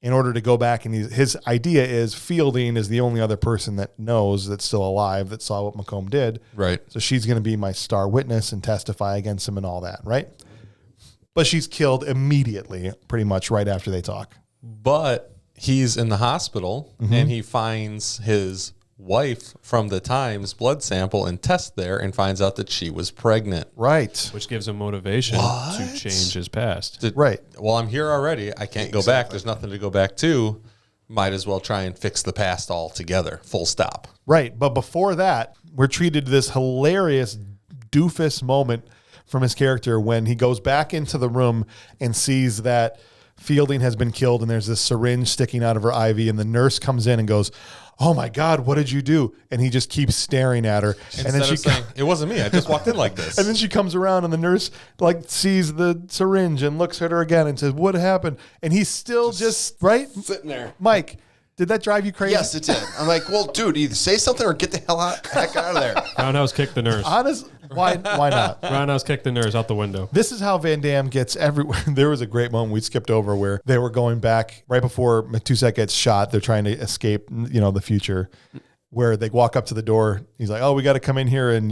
in order to go back. And his idea is Fielding is the only other person that knows that's still alive that saw what Macomb did. Right. So she's going to be my star witness and testify against him and all that, right? But she's killed immediately, pretty much right after they talk. But he's in the hospital and he finds his wife from the Times blood sample and tests there and finds out that she was pregnant. Right. Which gives him motivation to change his past. Right. Well, I'm here already. I can't go back. There's nothing to go back to. Might as well try and fix the past altogether. Full stop. Right. But before that, we're treated to this hilarious doofus moment from his character when he goes back into the room and sees that Fielding has been killed and there's this syringe sticking out of her IV and the nurse comes in and goes, "Oh my God, what did you do?" And he just keeps staring at her. Instead of saying, "It wasn't me. I just walked in like this." And then she comes around and the nurse sees the syringe and looks at her again and says, "What happened?" And he's still just right? Sitting there. Mike, did that drive you crazy? Yes, it did. I'm like, well, dude, either say something or get the heck out of there. Roundhouse kicked the nurse. Honest, why not? Roundhouse kicked the nurse out the window. This is how Van Damme gets everywhere. There was a great moment we skipped over where they were going back right before Matusak gets shot. They're trying to escape, the future, where they walk up to the door. He's like, "Oh, we got to come in here and,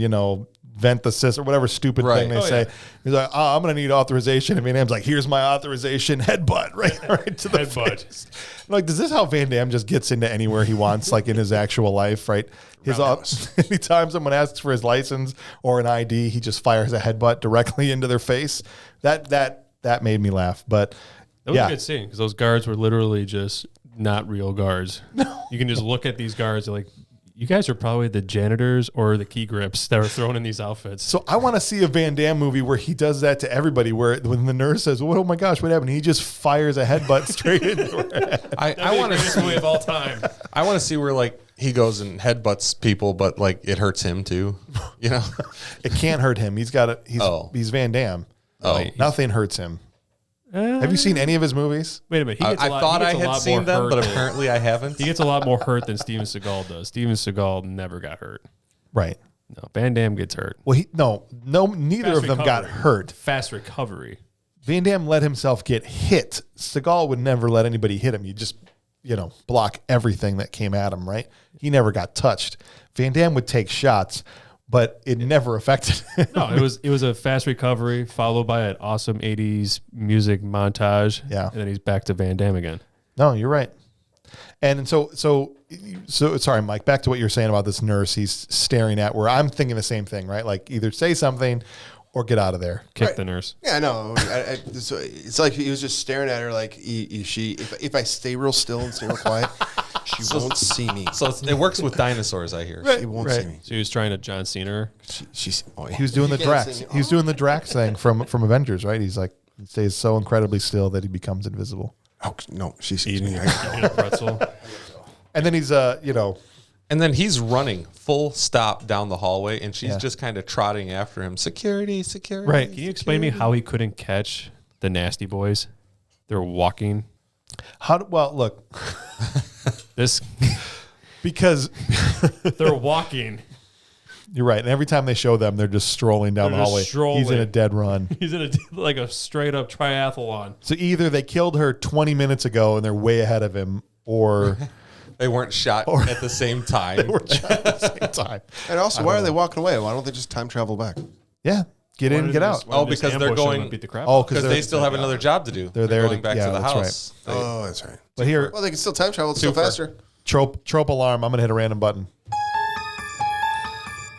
vent the cyst," or whatever stupid Right. thing they say. He's like, "Oh, I'm going to need authorization." And Van Damme's like, "Here's my authorization." Headbutt right to the Headbutt. face. Like, does this how Van Damme just gets into anywhere he wants, like in his actual life, right? Anytime someone asks for his license or an ID, he just fires a headbutt directly into their face. That made me laugh. But That was yeah, a good scene because those guards were literally just not real guards. You can just look at these guards like, you guys are probably the janitors or the key grips that are thrown in these outfits. so I want to see a Van Damme movie where he does that to everybody, where when the nurse says, "Oh my gosh, what happened?" He just fires a headbutt straight into her head. I want to Greatest movie of all time. I want to see where he goes and headbutts people, but it hurts him too. It can't hurt him. He's Van Damme. Oh. Nothing hurts him. Have you seen any of his movies? Wait a minute. He gets I a lot, thought he I gets a had lot seen more them, hurt but than- apparently I haven't. he gets a lot more hurt than Steven Seagal does. Steven Seagal never got hurt. Right. No, Van Damme gets hurt. Well, neither Fast of them got recovery. hurt. Fast recovery. Van Damme let himself get hit. Seagal would never let anybody hit him. You just, block everything that came at him, right? He never got touched. Van Damme would take shots, but it never affected him. No, it was a fast recovery followed by an awesome 80s music montage. Yeah. And then he's back to Van Damme again. No, you're right. And so sorry, Mike, back to what you're saying about this nurse he's staring at, where I'm thinking the same thing, right? Like either say something or get out of there. Kick Right. the nurse. Yeah, I know. So it's like he was just staring at her like, if I stay real still and stay real quiet, She won't see me. So it works with dinosaurs, I hear. She won't see me. So he was trying to John Cena her. He was doing the Drax. He was doing the Drax thing from Avengers, right? He's like, he stays so incredibly still that he becomes invisible. Oh no, she sees me. Eating a pretzel. And then he's And then he's running full stop down the hallway, and she's just kind of trotting after him. Security. Right. Can you explain to me how he couldn't catch the nasty boys? They're walking. Look, This because they're walking. you're right. And every time they show them, they're just strolling down They're the just hallway. strolling. He's in a dead run. He's in a straight up triathlon. So either they killed her 20 minutes ago and they're way ahead of him, or They weren't shot at the same time. they were shot at the same time. And also, why are they walking away? Why don't they just time travel back? Yeah. Get in, get out. Oh, because they're going- beat the crap. Oh, Because they still have another job to do. They're there going to- back yeah, to the that's house. Oh, that's right. But here, Well, they can still time travel. It's still Twofer. faster. trope alarm. I'm going to hit a random button.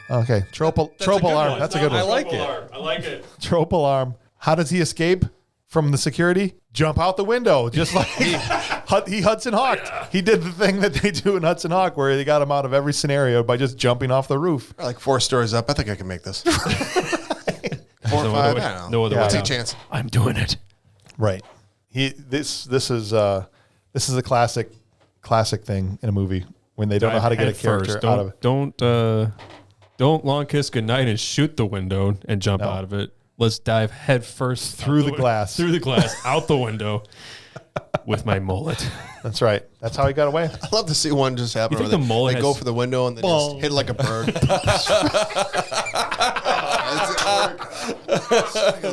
Okay. Trope alarm. That's a good one. I like it. I like it. Trope alarm. How does he escape from the security? Jump out the window, just like he Hudson Hawked. He did the thing that they do in Hudson Hawk, where they got him out of every scenario by just jumping off the roof. We're like 4 stories up. I think I can make this. 4 or No 5. other I way. don't know. No other Yeah. way. Take a chance. I'm doing it. Right. This is a classic thing in a movie when they don't know how to get a character out of it. Don't long kiss goodnight and shoot the window and jump out of it. Let's dive head first Through the glass. through the glass, out the window with my mullet. That's right. That's how he got away. I'd love to see one just happen. You think where the mullet they go has- for the window and they just hit it like a bird.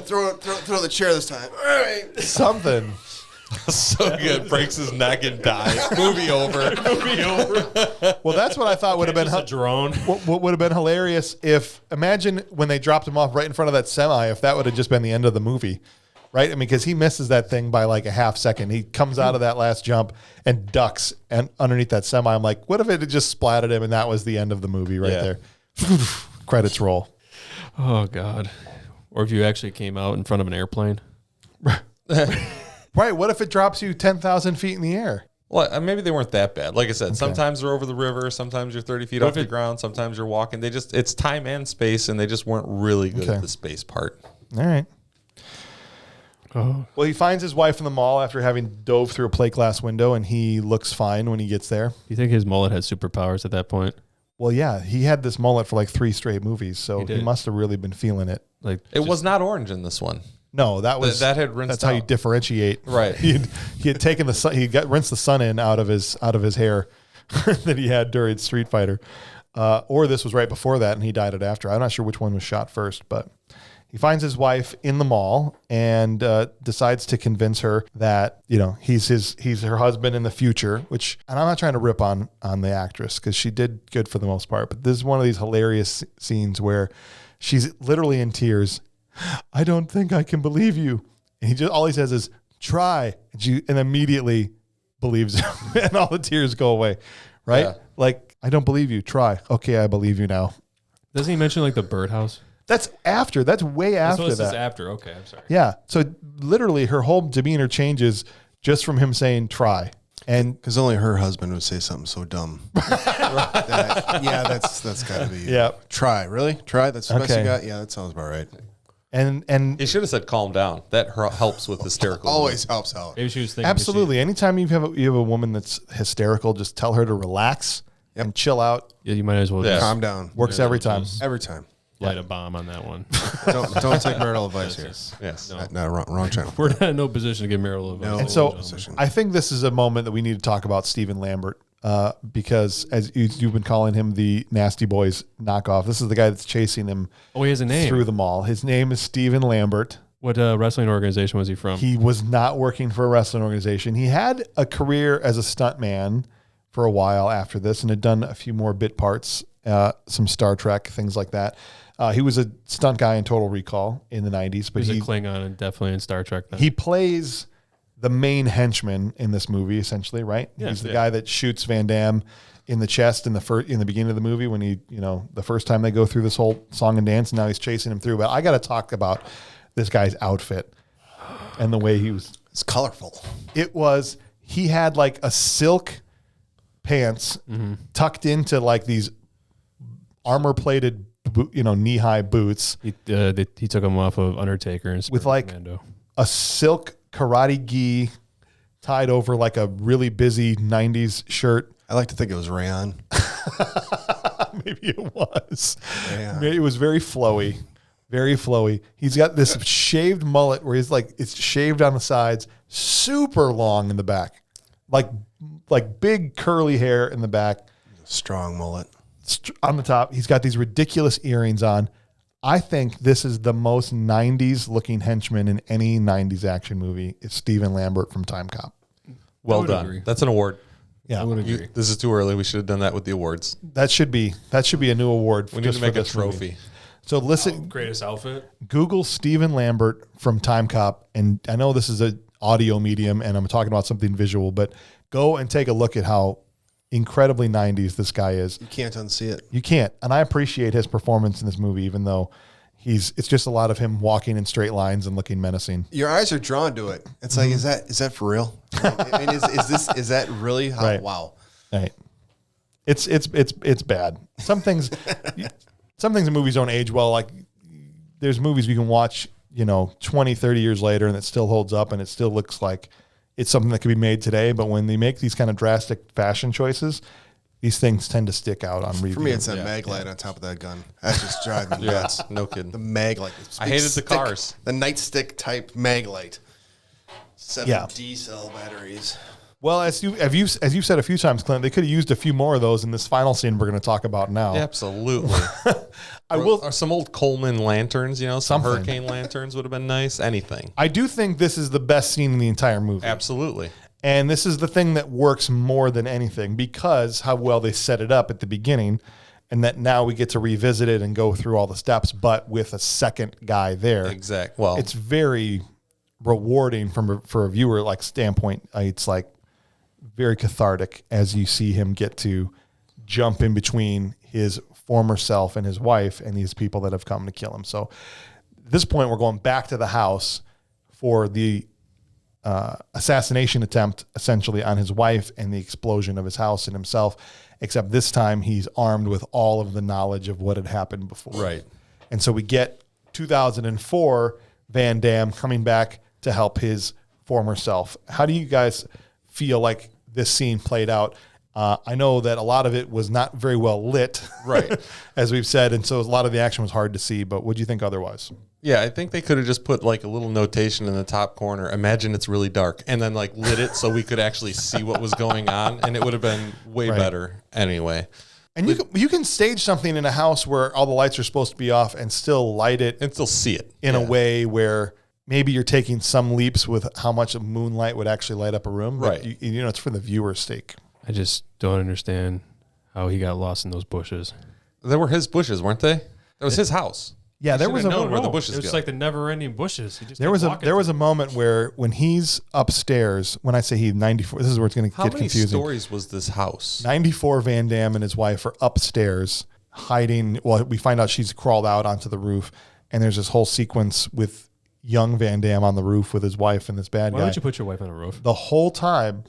throw the chair this time. All right. Something. So good. Breaks his neck and dies. Movie over. Well, that's what I thought would have been. Just a drone. What would have been hilarious if, imagine when they dropped him off right in front of that semi, if that would have just been the end of the movie, right? I mean, because he misses that thing by like a half second. He comes out of that last jump and ducks and underneath that semi. I'm like, what if it had just splattered him and that was the end of the movie right there? Credits roll. Oh God. Or if you actually came out in front of an airplane. Right. What if it drops you 10,000 feet in the air? Well, maybe they weren't that bad. Like I said, sometimes they're over the river. Sometimes you're 30 feet off the ground. Sometimes you're walking. It's time and space, and they just weren't really good at the space part. All right. Oh. Well, he finds his wife in the mall after having dove through a plate glass window, and he looks fine when he gets there. Do you think his mullet has superpowers at that point? Well, yeah, he had this mullet for like 3 straight movies, so He he did. must have really been feeling it. Like It was not orange in this one. No, that was that had rinsed That's how you out. differentiate. Right. He had taken the sun. He got rinsed the sun in out of his hair that he had during Street Fighter, or this was right before that, and he dyed it after. I'm not sure which one was shot first, but he finds his wife in the mall and decides to convince her that he's her husband in the future. Which, and I'm not trying to rip on the actress because she did good for the most part, but this is one of these hilarious scenes where she's literally in tears. I don't think I can believe you. And all he says is try. And immediately believes him and all the tears go away. Right? Yeah. Like, I don't believe you. Try. Okay, I believe you now. doesn't he mention like the birdhouse? That's after. That's way after So this is that. after. Okay, I'm sorry. Yeah. So literally her whole demeanor changes just from him saying try. And Because only her husband would say something so dumb. That's got to be. Yeah. Try. Really? Try? That's the best Okay. you got? Yeah, that sounds about right. and He should have said calm down. That helps with hysterical. Always helps out. Maybe she was thinking. absolutely. Anytime you have a woman that's hysterical, just tell her to relax and chill out. Yeah, you might as well Yeah. just Calm down. Works every time. Every time. light a bomb on that one. Don't take marital advice here. Yes. No, wrong channel. We're not in no position to give marital advice. No. And so Position. I think this is a moment that we need to talk about Stephen Lambert because as you've been calling him the Nasty Boys knockoff, this is the guy that's chasing him Oh, he has a name. through the mall. His name is Stephen Lambert. What wrestling organization was he from? He was not working for a wrestling organization. He had a career as a stuntman for a while after this and had done a few more bit parts, some Star Trek, things like that. He was a stunt guy in Total Recall in the 90s. But He's a Klingon and definitely in Star Trek. Then. he plays the main henchman in this movie, essentially, right? Yeah, He's the guy that shoots Van Damme in the chest in the beginning of the movie when he, the first time they go through this whole song and dance, and now he's chasing him through. But I got to talk about this guy's outfit and the way he was. It's colorful. He had like a silk pants tucked into like these armor-plated, knee-high boots. He took them off of Undertaker and with like Commando. A silk karate gi tied over like a really busy 90s shirt. I like to think it was rayon. Maybe it was. Yeah. It was very flowy. Very flowy. He's got this shaved mullet where he's like, it's shaved on the sides, super long in the back. Like big curly hair in the back. Strong mullet. On the top, he's got these ridiculous earrings on. I think this is the most 90s looking henchman in any 90s action movie. It's Stephen Lambert from Timecop. Well done. Agree. That's an award. Yeah, I would agree. This is too early. We should have done that with the awards. that should be a new award. We need to make a trophy. So listen, Greatest outfit. Google Stephen Lambert from Timecop, and I know this is an audio medium, and I'm talking about something visual, but go and take a look at how incredibly 90s this guy is. You can't unsee it. You can't, and I appreciate his performance in this movie, even though it's just a lot of him walking in straight lines and looking menacing. Your eyes are drawn to it. It's like, is that for real? I mean, is that really how? Right. Wow. Right. It's bad. Some things in movies don't age well. Like there's movies we can watch, 20, 30 years later and it still holds up and it still looks like it's something that could be made today. But when they make these kind of drastic fashion choices, these things tend to stick out on review. For me, it's that mag light on top of that gun. That just drives me nuts. No kidding. The mag light. I hated the cars. The nightstick type mag light. 7 Yeah. D cell batteries. Well, as you said a few times, Clint, they could have used a few more of those in this final scene we're going to talk about now. Absolutely. Or some old Coleman lanterns, some Something. hurricane lanterns would have been nice. Anything. I do think this is the best scene in the entire movie. Absolutely. And this is the thing that works more than anything because how well they set it up at the beginning and that now we get to revisit it and go through all the steps, but with a second guy there. Exact. Well, it's very rewarding for a viewer standpoint. It's like very cathartic as you see him get to jump in between his former self and his wife and these people that have come to kill him. So at this point, we're going back to the house for the assassination attempt essentially on his wife and the explosion of his house and himself, except this time he's armed with all of the knowledge of what had happened before. Right. And so we get 2004 Van Damme coming back to help his former self. How do you guys feel like this scene played out? I know that a lot of it was not very well lit, right, as we've said, and so a lot of the action was hard to see, but what do you think otherwise? Yeah, I think they could have just put like a little notation in the top corner, imagine it's really dark, and then like lit it so we could actually see what was going on, and it would have been way better anyway. And you can stage something in a house where all the lights are supposed to be off and still light it and still see it in a way where maybe you're taking some leaps with how much of moonlight would actually light up a room. But right. It's for the viewer's sake. I just don't understand how he got lost in those bushes. They were his bushes, weren't they? That was his house. Yeah, there was known where the bushes It was go. like the never-ending bushes. He just there was a moment where when he's upstairs, when I say he's 94, this is where it's going to get confusing. How many stories was this house? 94 Van Damme and his wife are upstairs hiding. Well, we find out she's crawled out onto the roof, and there's this whole sequence with young Van Damme on the roof with his wife and this bad guy. Why would you put your wife on a roof? The whole time,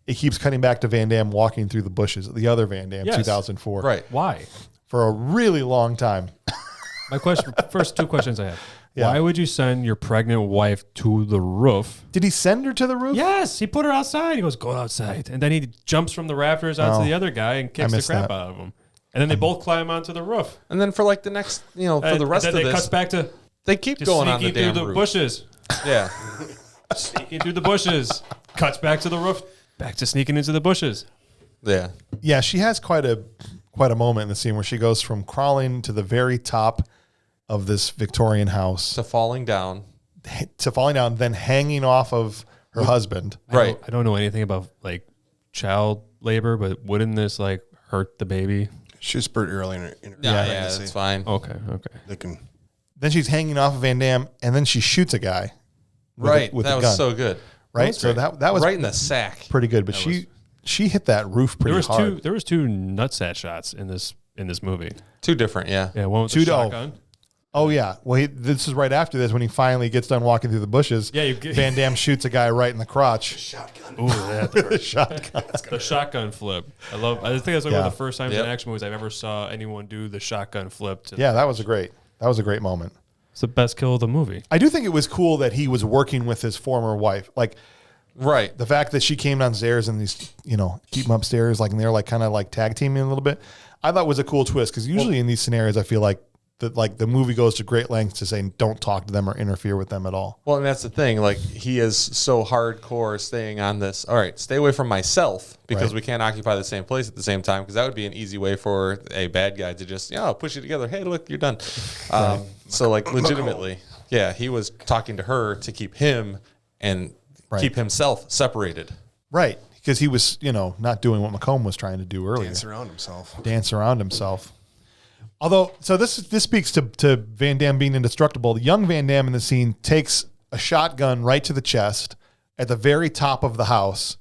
it keeps cutting back to Van Damme walking through the bushes. The other Van Damme, 2004. Right. Why? For a really long time. My first two questions I have. Yeah. Why would you send your pregnant wife to the roof? Did he send her to the roof? Yes, he put her outside. He goes, go outside. And then he jumps from the rafters onto the other guy and kicks the crap out of him. And then they both climb onto the roof. And then for like the next, for the rest of then this, it cuts back to they keep going on the sneaking damn through the roof. bushes. Yeah. Sneaking through the bushes. Cuts back to the roof. Back to sneaking into the bushes. Yeah. Yeah, she has quite a moment in the scene where she goes from crawling to the very top of this Victorian house To falling down. then hanging off of her husband. Right. I don't know anything about like child labor, but wouldn't this like hurt the baby? She was pretty early in her Yeah, pregnancy. that's fine. Okay. They can. Then she's hanging off of Van Damme, and then she shoots a guy. With that a was gun, so good. right? So that was right in the sack. pretty good. But she hit that roof pretty hard. There was two nutsack shots in this movie. Two different, yeah. Yeah, one with Two the to- shotgun. Oh yeah. Well, this is right after this when he finally gets done walking through the bushes. Yeah, Van Damme shoots a guy right in the crotch. Shotgun. Ooh, that Shotgun. the shotgun flip. I think that's like one Yeah. of the first times in action movies I've ever saw anyone do the shotgun flip. Yeah, that was a great moment. It's the best kill of the movie. I do think it was cool that he was working with his former wife. Like Right. the fact that she came downstairs and these, keep him upstairs, like, and they're like kind of like tag teaming a little bit. I thought was a cool twist because usually in these scenarios, I feel like the movie goes to great lengths to say don't talk to them or interfere with them at all. Well, and that's the thing. Like, he is so hardcore staying on this. All right, stay away from myself because Right. we can't occupy the same place at the same time, because that would be an easy way for a bad guy to just, push you together. Hey, look, you're done. So, like, legitimately, yeah, he was talking to her to keep him and keep himself separated. Right. Because he was, not doing what McComb was trying to do earlier. Dance around himself. Although, so this speaks to Van Damme being indestructible. The young Van Damme in the scene takes a shotgun right to the chest at the very top of the house.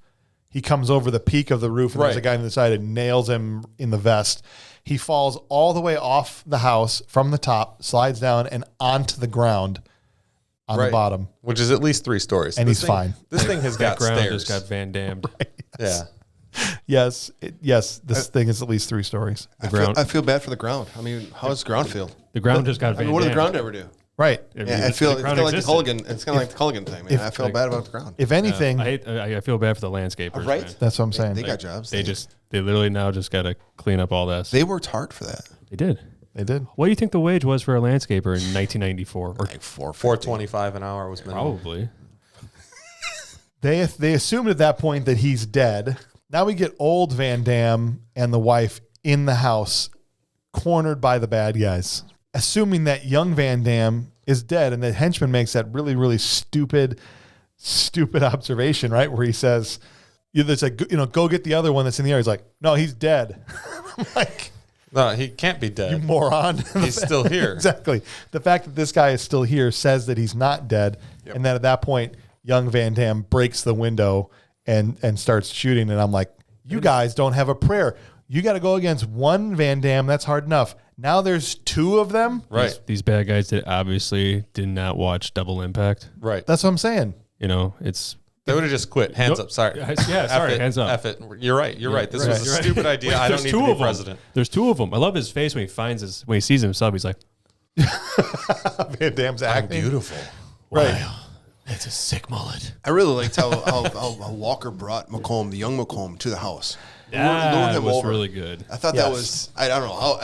He comes over the peak of the roof, and there's a guy on the side and nails him in the vest. He falls all the way off the house from the top, slides down, and onto the ground on the bottom. Which is at least 3 stories. And he's fine. This thing has got Background stairs. just got Van Dammed. Yeah. Yes, this thing is at least 3 stories. I feel bad for the ground. I mean, how does the ground feel? The ground just got Van What did the Dammed. ground ever do? Right. Yeah, I feel it's ground kind of like the existed. Culligan. It's kind of like the Culligan thing, man. I feel bad about the ground. If anything, I feel bad for the landscapers. Right? Man. that's what I'm saying. They got jobs. They literally now just got to clean up all this. They worked hard for that. They did. They did. What do you think the wage was for a landscaper in 1994? Or Like $4.25 an hour was minimum. probably. They assumed at that point that he's dead. Now we get old Van Damme and the wife in the house, cornered by the bad guys, assuming that young Van Damme is dead. And the henchman makes that really, really stupid observation, right? Where he says, "There's go get the other one that's in the air." He's like, "No, he's dead." I'm like, No, he can't be you dead. moron. He's still here. Exactly. The fact that this guy is still here says that he's not dead. Yep. And then at that point, young Van Damme breaks the window and starts shooting. And I'm like, you guys don't have a prayer. You got to go against one Van Damme. That's hard enough. Now there's 2 of them. Right. These bad guys that obviously did not watch Double Impact. Right. That's what I'm saying. It's They would have just quit. Hands up. Sorry. Yeah, sorry. Hands up. F it. You're right. You're right. This right. was a stupid idea. I don't need to be president. There's 2 of them. I love his face when he sees himself. He's like, Van Damme's acting. Beautiful. Right. "It's a sick mullet." I really liked how Walker brought McComb, the young McComb, to the house. Lured That him was over. really good. I thought that was, I don't know how,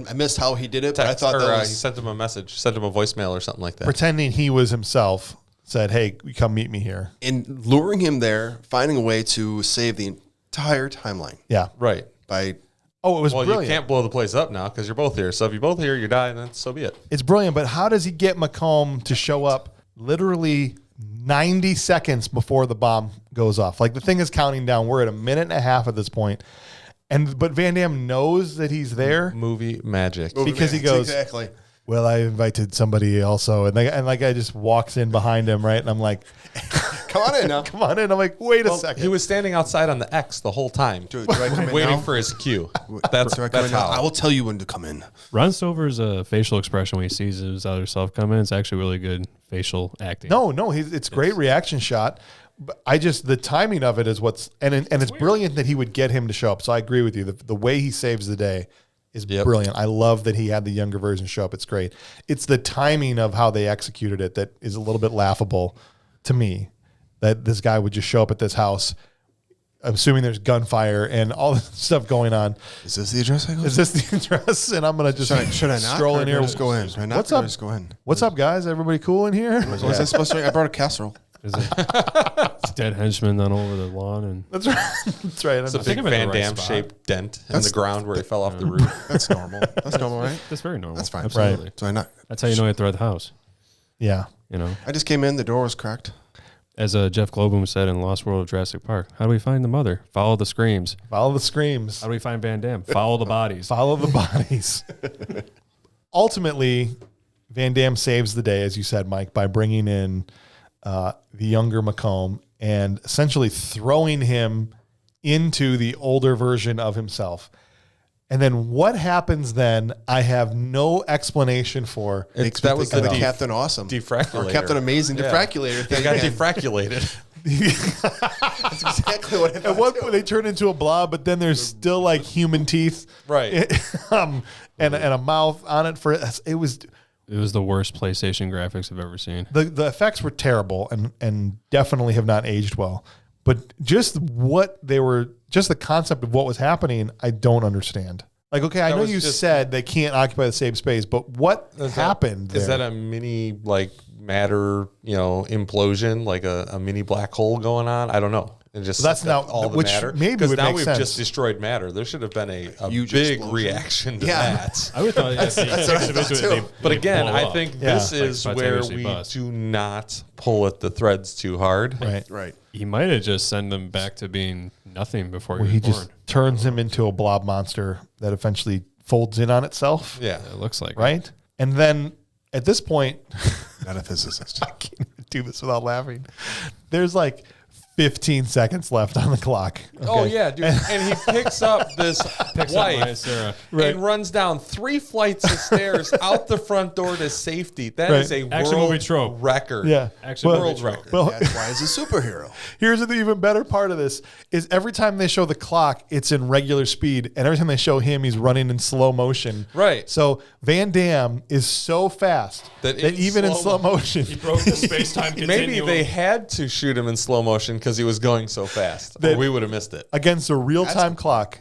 I missed how he did it, but I Text, thought that he was, sent him a message, sent him a voicemail or something like that. Pretending he was himself, said, "Hey, come meet me here." in luring him there, finding a way to save the entire timeline Yeah. Right. by, Oh, it was Well, brilliant. you can't blow the place up now because you're both here. So if you're both here, you die, and then so be it. It's brilliant, but how does he get McComb to show up literally 90 seconds before the bomb goes off? Like, the thing is counting down. We're at a minute and a half at this point. But Van Damme knows that he's there Movie magic. because he goes, exactly. "Well, I invited somebody also." And like guy just walks in behind him, right? And I'm like, Come on in now. "Come on in." I'm like, "Wait a second." He was standing outside on the X the whole time, Do I come in waiting now? for his cue. That's Do I come in now? how. I will tell you when to come in. Ron Stover's facial expression when he sees his other self come in, it's actually really good facial acting. No, it's great reaction shot. But the timing of it is what's, and it's brilliant that he would get him to show up. So I agree with you. The way he saves the day is brilliant. I love that he had the younger version show up. It's great. It's the timing of how they executed it that is a little bit laughable to me, that this guy would just show up at this house. I'm assuming there's gunfire and all this stuff going on. Is this the address I go Is this the address? And I'm going to just should I knock stroll or in do I here. just go in? Should I knock What's or up? just go in? What's up, guys? Everybody cool in here? What was I supposed to? I brought a casserole. There's a dead henchman on over the lawn, and That's right. That's right. It's a I'm big I'm in the Van right Damme spot. shaped dent in the ground where he fell off the roof. That's normal. That's normal, right? that's very normal. That's fine. Absolutely. Right. So I knock. That's how you know you have to throw the house. yeah. I just came in. The door was cracked. As Jeff Goldblum said in Lost World of Jurassic Park, how do we find the mother? Follow the screams. Follow the screams. How do we find Van Damme? Follow the bodies. Follow the bodies. Ultimately, Van Damme saves the day, as you said, Mike, by bringing in the younger McComb and essentially throwing him into the older version of himself. And then what happens then, I have no explanation for. That was the Captain Awesome. Defraculator. Or Captain Amazing defraculator thing. They got defraculated. That's exactly what it At one point they turn into a blob, but then there's still like human teeth. Right. And a mouth on it. It was the worst PlayStation graphics I've ever seen. The effects were terrible and definitely have not aged well. But just the concept of what was happening, I don't understand. Like, okay, I know you said they can't occupy the same space, but what happened there? Is that a mini like matter, implosion, like a mini black hole going on? I don't know. And just that's now all the which matter. Maybe because now make we've sense. just destroyed matter. There should have been a huge big explosion. reaction to that. I would thought That's what I thought too. But again, I think this is where we bust. do not pull at the threads too hard. Right. He might have just sent them back to being nothing before Where he he was born. just turns him into a blob monster that eventually folds in on itself. Yeah. It looks like Right? And then at this point, Not a physicist. I can't even do this without laughing. There's like 15 seconds left on the clock. Oh okay? yeah, dude! And he picks up this wife Sarah. and runs down 3 flights of stairs out the front door to safety. That Right. is a Action movie world trope. record. Yeah. Action Well- movie world trope. record. Well, That's why he's a superhero. here's the even better part of this is every time they show the clock, it's in regular speed. And every time they show him, he's running in slow motion. Right. So Van Damme is so fast that That even in slow motion, He broke the space-time continuum. Maybe they had to shoot him in slow motion because he was going so fast, That- or we would have missed it. against a real-time clock,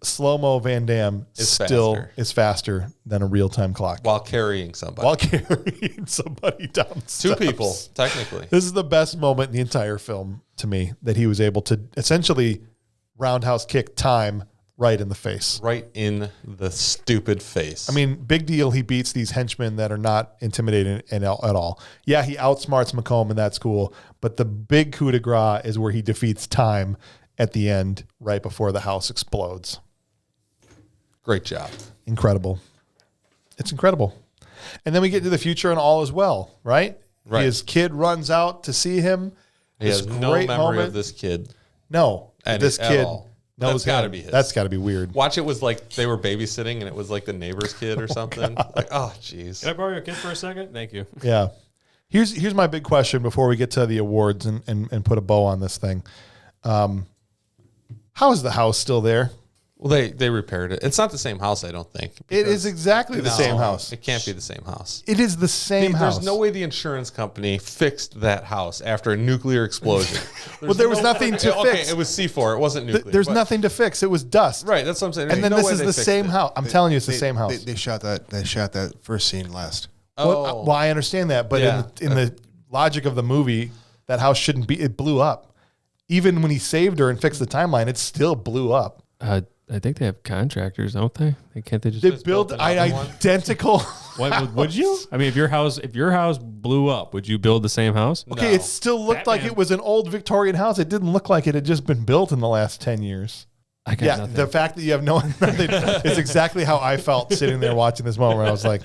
slow-mo Van Damme Is still faster. is faster than a real-time clock. While carrying somebody. While carrying somebody down 2 steps. people, technically. This is the best moment in the entire film to me, that he was able to essentially roundhouse kick time right in the face. Right in the stupid face. I mean, big deal. He beats these henchmen that are not intimidating at all. Yeah, he outsmarts McComb, and that's cool. But the big coup de grace is where he defeats time at the end, right before the house explodes. great job. Incredible. It's incredible. And then we get to the future and all is well, right? Right. His kid runs out to see him. He This has no great memory moment. of this kid. No, At this at kid all. knows That's gotta him. be his. That's got to be weird. Watch, it was like they were babysitting and it was like the neighbor's kid or something. Like, oh, jeez. Can I borrow your kid for a second? Thank you. Yeah. Here's my big question before we get to the awards and put a bow on this thing. How is the house still there? Well, they repaired it. It's not the same house, I don't think. It is exactly the No, same house. It can't be the same house. It is the same house. There's no way the insurance company fixed that house after a nuclear explosion. Well, there was nothing to okay, fix. it was C4. It wasn't nuclear. There's but- nothing to fix. It was dust. Right, that's what I'm saying. And then There's this no way is they the fixed same it. house. I'm telling you, it's the same house. They shot that first scene last. Oh, Well, I understand that, but Yeah. in the logic of the movie, that house shouldn't be. It blew up. Even when he saved her and fixed the timeline, it still blew up. I think they have contractors, don't they? Can't they just? They built built an another one? identical. Why, would you? I mean, if your house blew up, would you build the same house? Okay, No. it still looked like Batman. it was an old Victorian house. It didn't look like it had just been built in the last 10 years. I got Yeah, nothing. the fact that you have nothing is exactly how I felt sitting there watching this moment. Where I was like,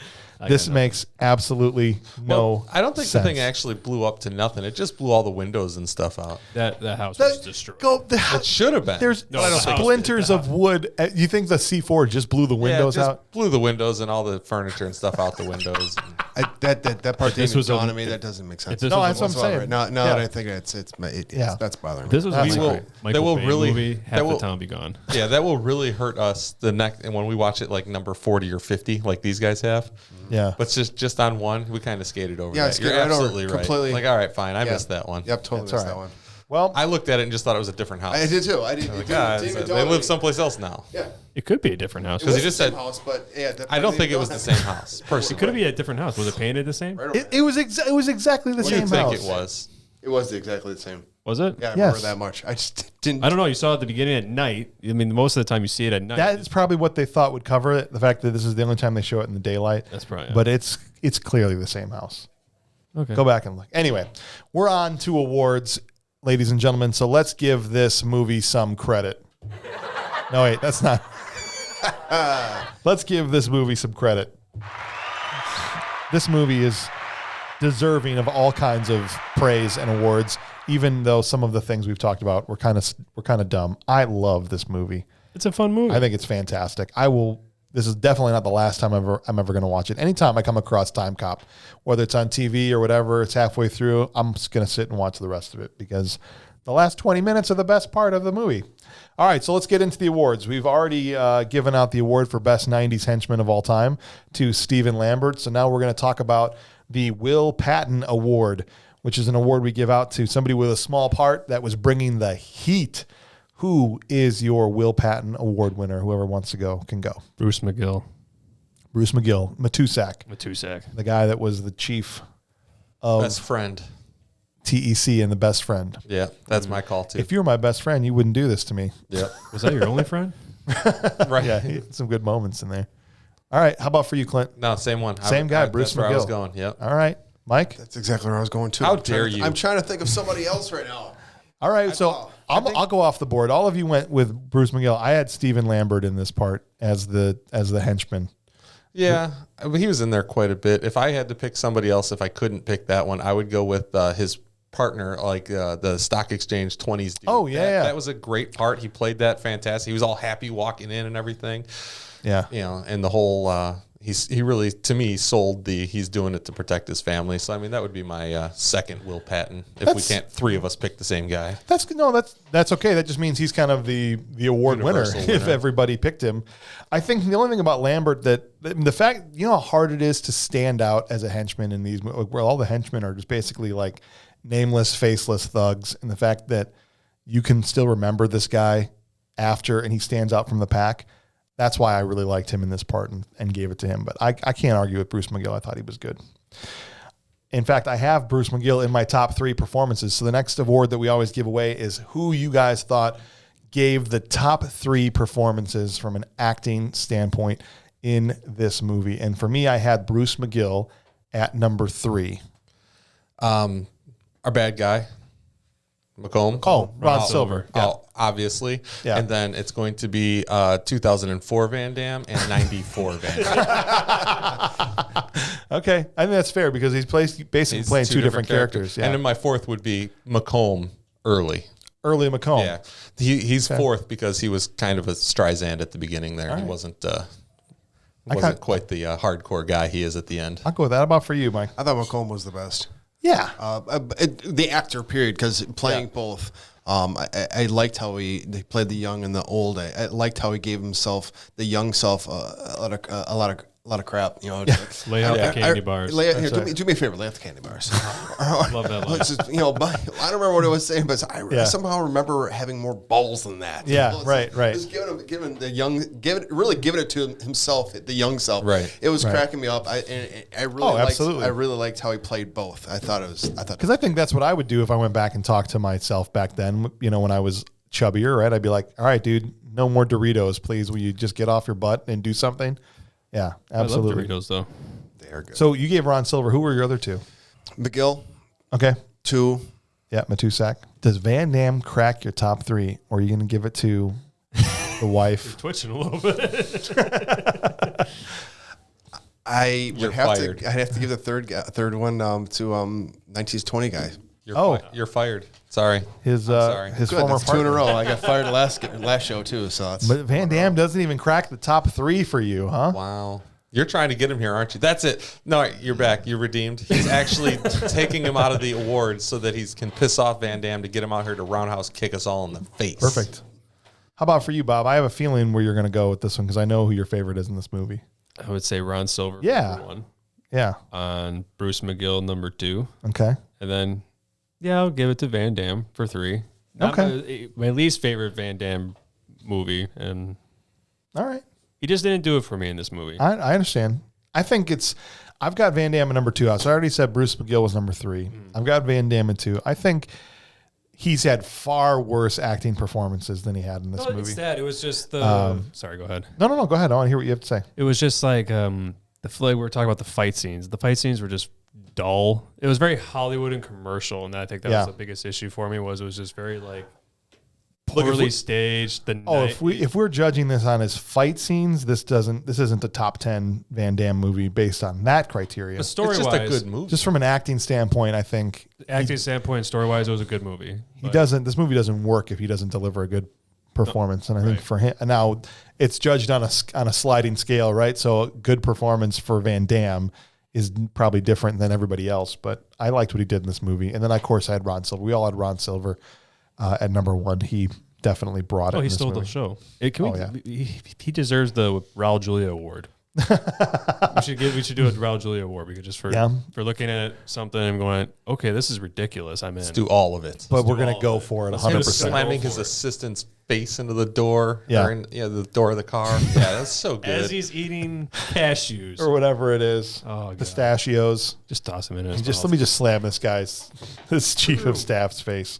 this makes absolutely no I don't think sense. the thing actually blew up to nothing. It just blew all the windows and stuff out. that house was destroyed. It should have been. There's No, I don't think splinters of wood. You think the C4 just blew the windows just out? blew the windows and all the furniture and stuff out the windows. That part this didn't was a- dawn on me. That doesn't make sense. this No, was that's what I'm saying. Now Yeah. that I think that's bothering me. This was That's a right. Michael will Bay really- movie. that Half the will- town be gone. Yeah, that will really hurt us the next, and when we watch it like number 40 or 50, like these guys have. Yeah. But just on one, we kind of skated over Yeah, I that. You're skated right over absolutely right. completely. Like, all right, fine, I Yeah. missed that one. Yep, totally That's missed all that right. one. Well, I looked at it and just thought it was a different house. I did too. I didn't. Like, ah, they live someplace else now. Yeah. It could be a different house. Because he just said, house, but yeah, I don't think it was the same house. It Personally, could be a different house. Was it painted the same? it was exactly the What do same you think house. it was? It was exactly the same. Was it? Yeah, I Yes. remember that much. I just didn't. I don't know. You saw it at the beginning at night. I mean, most of the time you see it at night. That is probably what they thought would cover it. The fact that this is the only time they show it in the daylight. That's probably- yeah. But it's clearly the same house. okay. Go back and look. Anyway, we're on to awards, ladies and gentlemen. So let's give this movie some credit. No, wait, that's not. Let's give this movie some credit. This movie is deserving of all kinds of praise and awards, even though some of the things we've talked about were kind of dumb. I love this movie. It's a fun movie. I think it's fantastic. This is definitely not the last time I'm ever going to watch it. Anytime I come across Time Cop, whether it's on TV or whatever, it's halfway through, I'm just going to sit and watch the rest of it because the last 20 minutes are the best part of the movie. All right, so let's get into the awards. We've already given out the award for Best 90s Henchman of all time to Stephen Lambert. So now we're going to talk about the Will Patton Award, which is an award we give out to somebody with a small part that was bringing the heat. Who is your Will Patton Award winner? Whoever wants to go can go. Bruce McGill. Bruce McGill, Matusak. the guy that was the chief of Best friend. TEC and the best friend. Yeah, that's my call too. If you were my best friend, you wouldn't do this to me. Yeah. Was that your only friend? Right. Yeah, he had some good moments in there. All right, how about for you, Clint? No, same one. Same guy, Bruce That's where I was McGill. going. Yep. All right, Mike? That's exactly where I was going to. How dare you? I'm trying to think of somebody else right now. All right, so I'll go off the board. All of you went with Bruce McGill. I had Stephen Lambert in this part as the henchman. Yeah, he was in there quite a bit. If I had to pick somebody else, if I couldn't pick that one, I would go with his partner, like the stock exchange 20s dude. Oh, yeah. That was a great part. He played that fantastic. He was all happy walking in and everything. Yeah. You know, and the whole he really, to me, sold he's doing it to protect his family. So I mean, that would be my second Will Patton. If we can't, three of us pick the same guy. That's okay. That just means he's kind of the award winner if everybody picked him. I think the only thing about Lambert the fact, you know how hard it is to stand out as a henchman in these, where all the henchmen are just basically like nameless, faceless thugs, and the fact that you can still remember this guy after and he stands out from the pack. That's why I really liked him in this part and gave it to him. But I can't argue with Bruce McGill. I thought he was good. In fact, I have Bruce McGill in my top 3 performances. So the next award that we always give away is who you guys thought gave the top 3 performances from an acting standpoint in this movie. And for me, I had Bruce McGill at number 3. Our bad guy, McComb. Oh, Ron Silver. Yeah. Oh, obviously. Yeah. And then it's going to be 2004 Van Damme and 94 Van Damme. Okay. I think that's fair because he's basically playing two different characters. Yeah. And then my fourth would be McComb early. Early McComb. Yeah. He's fourth because he was kind of a Streisand at the beginning there. He wasn't quite the hardcore guy he is at the end. I'll go with that. How about for you, Mike? I thought McComb was the best. Yeah. The actor, period, because playing both, I liked how they played the young and the old. I liked how he gave himself, the young self, a lot of crap. You know, Lay out the candy bars. Do me a favor, lay out the candy bars. Love that line. Just, I don't remember what I was saying, but I somehow remember having more balls than that. Yeah, right. Just giving the young, really giving it to himself, the young self. Right. It was cracking me up. I absolutely. really liked how he played both. I thought Because I think that's what I would do if I went back and talked to myself back then, when I was chubbier, right? I'd be like, all right, dude, no more Doritos, please. Will you just get off your butt and do something? Yeah, absolutely. I love Doritos, though. They are good. So you gave Ron Silver. Who were your other 2? McGill, Okay. 2. Yeah, Matusak. Does Van Damme crack your top 3, or are you going to give it to the wife? Twitching a little bit. I would You're have fired. to. I'd have to give the third one to 1920 guy. You're fired. Sorry. His sorry. his Good, former that's 2 in a partner. row. I got fired last show too. So that's. But Van Damme doesn't even crack the top 3 for you, huh? Wow. You're trying to get him here, aren't you? That's it. No, you're back. You're redeemed. He's actually taking him out of the awards so that he can piss off Van Damme to get him out here to roundhouse kick us all in the face. Perfect. How about for you, Bob? I have a feeling where you're going to go with this one because I know who your favorite is in this movie. I would say Ron Silver, Yeah. number 1. Yeah. On Bruce McGill, number 2. Okay. And then, I'll give it to Van Damme for 3. Okay. My least favorite Van Damme movie, and All right. he just didn't do it for me in this movie. I understand. I think I've got Van Damme at number 2 out. So I already said Bruce McGill was number 3. I've got Van Damme at 2. I think he's had far worse acting performances than he had in this movie. It's that. It was just the. Sorry, go ahead. No. Go ahead. I want to hear what you have to say. It was just like we were talking about the fight scenes. The fight scenes were just dull. It was very Hollywood and commercial, and I think that was the biggest issue for me. It was just very like poorly staged. If we're judging this on his fight scenes, this isn't a top 10 Van Damme movie based on that criteria. But story-wise, It's just a good movie. Just from an acting standpoint, I think standpoint, story-wise, it was a good movie. this movie doesn't work if he doesn't deliver a good performance. And I think for him, now it's judged on a sliding scale, right? So a good performance for Van Damme is probably different than everybody else, but I liked what he did in this movie. And then, of course, I had Ron Silver. We all had Ron Silver at number one. He definitely brought it. Oh, he in this stole movie. the show. He deserves the Raul Julia Award. we should do a Raul Julia Award because just for looking at something and going, okay, this is ridiculous. I'm in. Let's do all of it. But we're gonna go for it 100%. Slamming his assistant's face into the door. Yeah. Or the door of the car. Yeah, that's so good. As he's eating cashews or whatever it is. Oh, God. Pistachios. Just toss him in his Let me just slam this chief of staff's face.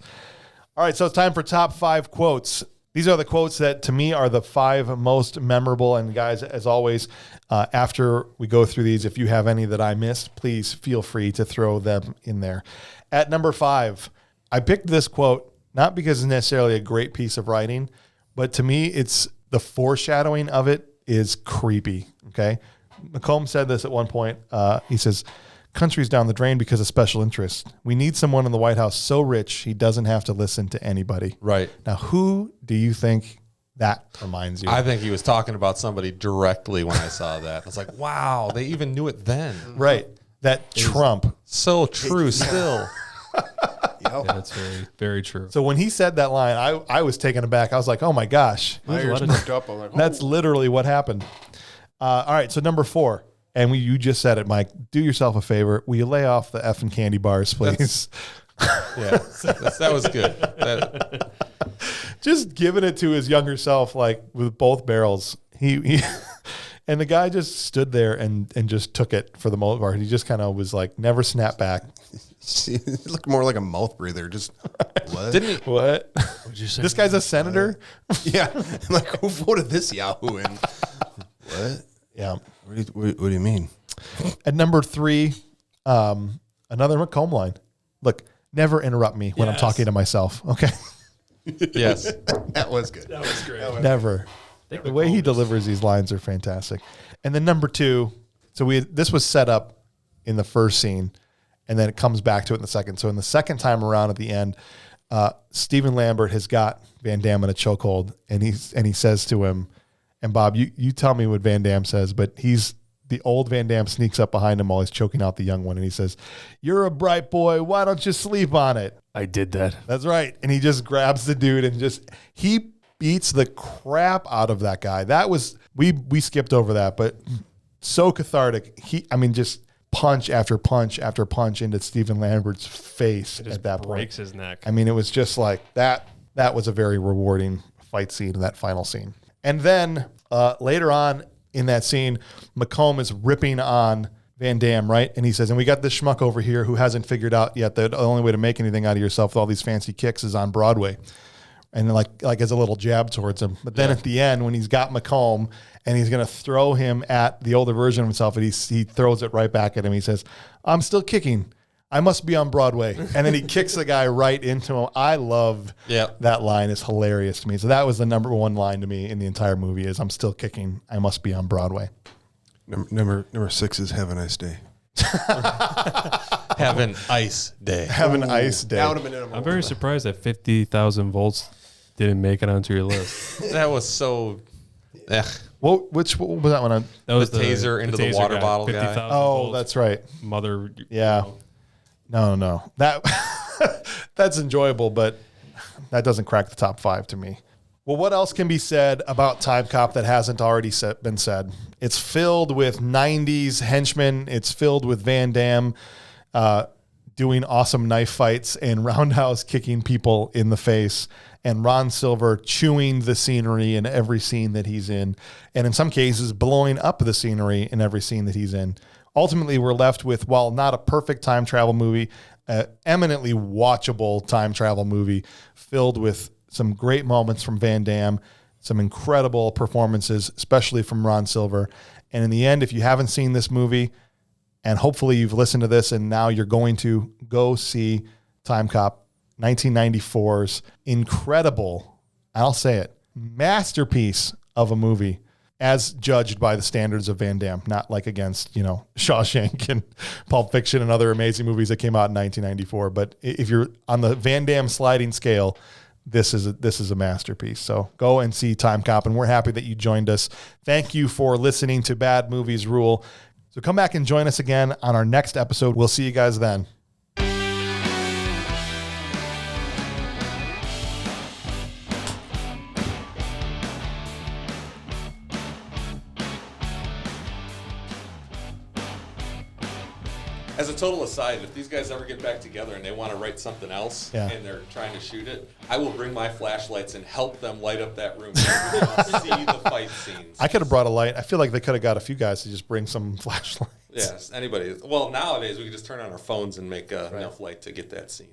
All right, so it's time for top 5 quotes. These are the quotes that, to me, are the 5 most memorable. And guys, as always, after we go through these, if you have any that I missed, please feel free to throw them in there. At number 5, I picked this quote not because it's necessarily a great piece of writing, but to me, it's the foreshadowing of it is creepy. Okay, McComb said this at one point. He says, "Country's down the drain because of special interest. We need someone in the White House so rich he doesn't have to listen to anybody." Right. Now, who do you think that reminds you? I think he was talking about somebody directly when I saw that. I was like, wow, they even knew it then. Right. That Trump. So true still. Yeah, that's very, very true. So when he said that line, I was taken aback. I was like, oh my gosh. My ears perked up. I'm like, That's literally what happened. All right. So number 4. And you just said it, Mike. Do yourself a favor. Will you lay off the effing candy bars, please? That was good. Just giving it to his younger self, like with both barrels. He and the guy just stood there and just took it for the most part. He just kind of was like, never snap back. he looked more like a mouth breather. Just what? Didn't he? What? What'd you say? This guy's a senator? Yeah. I'm like, who voted this Yahoo in? What? Yeah. What do you mean? At number 3, another McComb line. Look, never interrupt me when I'm talking to myself. Okay. Yes. That was good. That was great. Never. The way he delivers these lines are fantastic. And then number 2, so this was set up in the first scene, and then it comes back to it in the second. So in the second time around at the end, Stephen Lambert has got Van Damme in a chokehold, and he says to him, and Bob, you tell me what Van Damme says, but the old Van Damme sneaks up behind him while he's choking out the young one, and he says, "You're a bright boy. Why don't you sleep on it?" I did that. That's right. And he just grabs the dude and he beats the crap out of that guy. That was, we skipped over that, but so cathartic. Just punch after punch after punch into Stephen Lambert's face at that point. Breaks his neck. It was just like that. That was a very rewarding fight scene in that final scene. And then later on in that scene, McComb is ripping on Van Damme, right? And he says, and we got this schmuck over here who hasn't figured out yet that the only way to make anything out of yourself with all these fancy kicks is on Broadway. And like as a little jab towards him. But then at the end, when he's got McComb and he's going to throw him at the older version of himself, and he throws it right back at him. He says, "I'm still kicking. I must be on Broadway." And then he kicks the guy right into him. I love that line. It's hilarious to me. So that was the number 1 line to me in the entire movie is, "I'm still kicking. I must be on Broadway." Number 6 is "Have a nice day." Have an ice day. Have an ice day. I'm very surprised that 50,000 volts didn't make it onto your list. That was so. What was that one on? That was The taser into the water bottle guy. 50,000 Oh, volts. that's right. Mother. Yeah. No. That that's enjoyable, but that doesn't crack the top 5 to me. Well, what else can be said about Timecop that hasn't already been said? It's filled with 90s henchmen. It's filled with Van Damme doing awesome knife fights and roundhouse kicking people in the face, and Ron Silver chewing the scenery in every scene that he's in, and in some cases blowing up the scenery in every scene that he's in. Ultimately, we're left with, while not a perfect time travel movie, eminently watchable time travel movie filled with some great moments from Van Damme, some incredible performances, especially from Ron Silver. And in the end, if you haven't seen this movie, and hopefully you've listened to this and now you're going to go see Timecop, 1994's incredible, I'll say it, masterpiece of a movie as judged by the standards of Van Damme, not like against, Shawshank and Pulp Fiction and other amazing movies that came out in 1994. But if you're on the Van Damme sliding scale, this is a masterpiece. So go and see Timecop, and we're happy that you joined us. Thank you for listening to Bad Movies Rule. So come back and join us again on our next episode. We'll see you guys then. As a total aside, if these guys ever get back together and they want to write something else and they're trying to shoot it, I will bring my flashlights and help them light up that room so we can see the fight scenes. I could have brought a light. I feel like they could have got a few guys to just bring some flashlights. Yes, anybody. Well, nowadays we can just turn on our phones and make enough light to get that scene.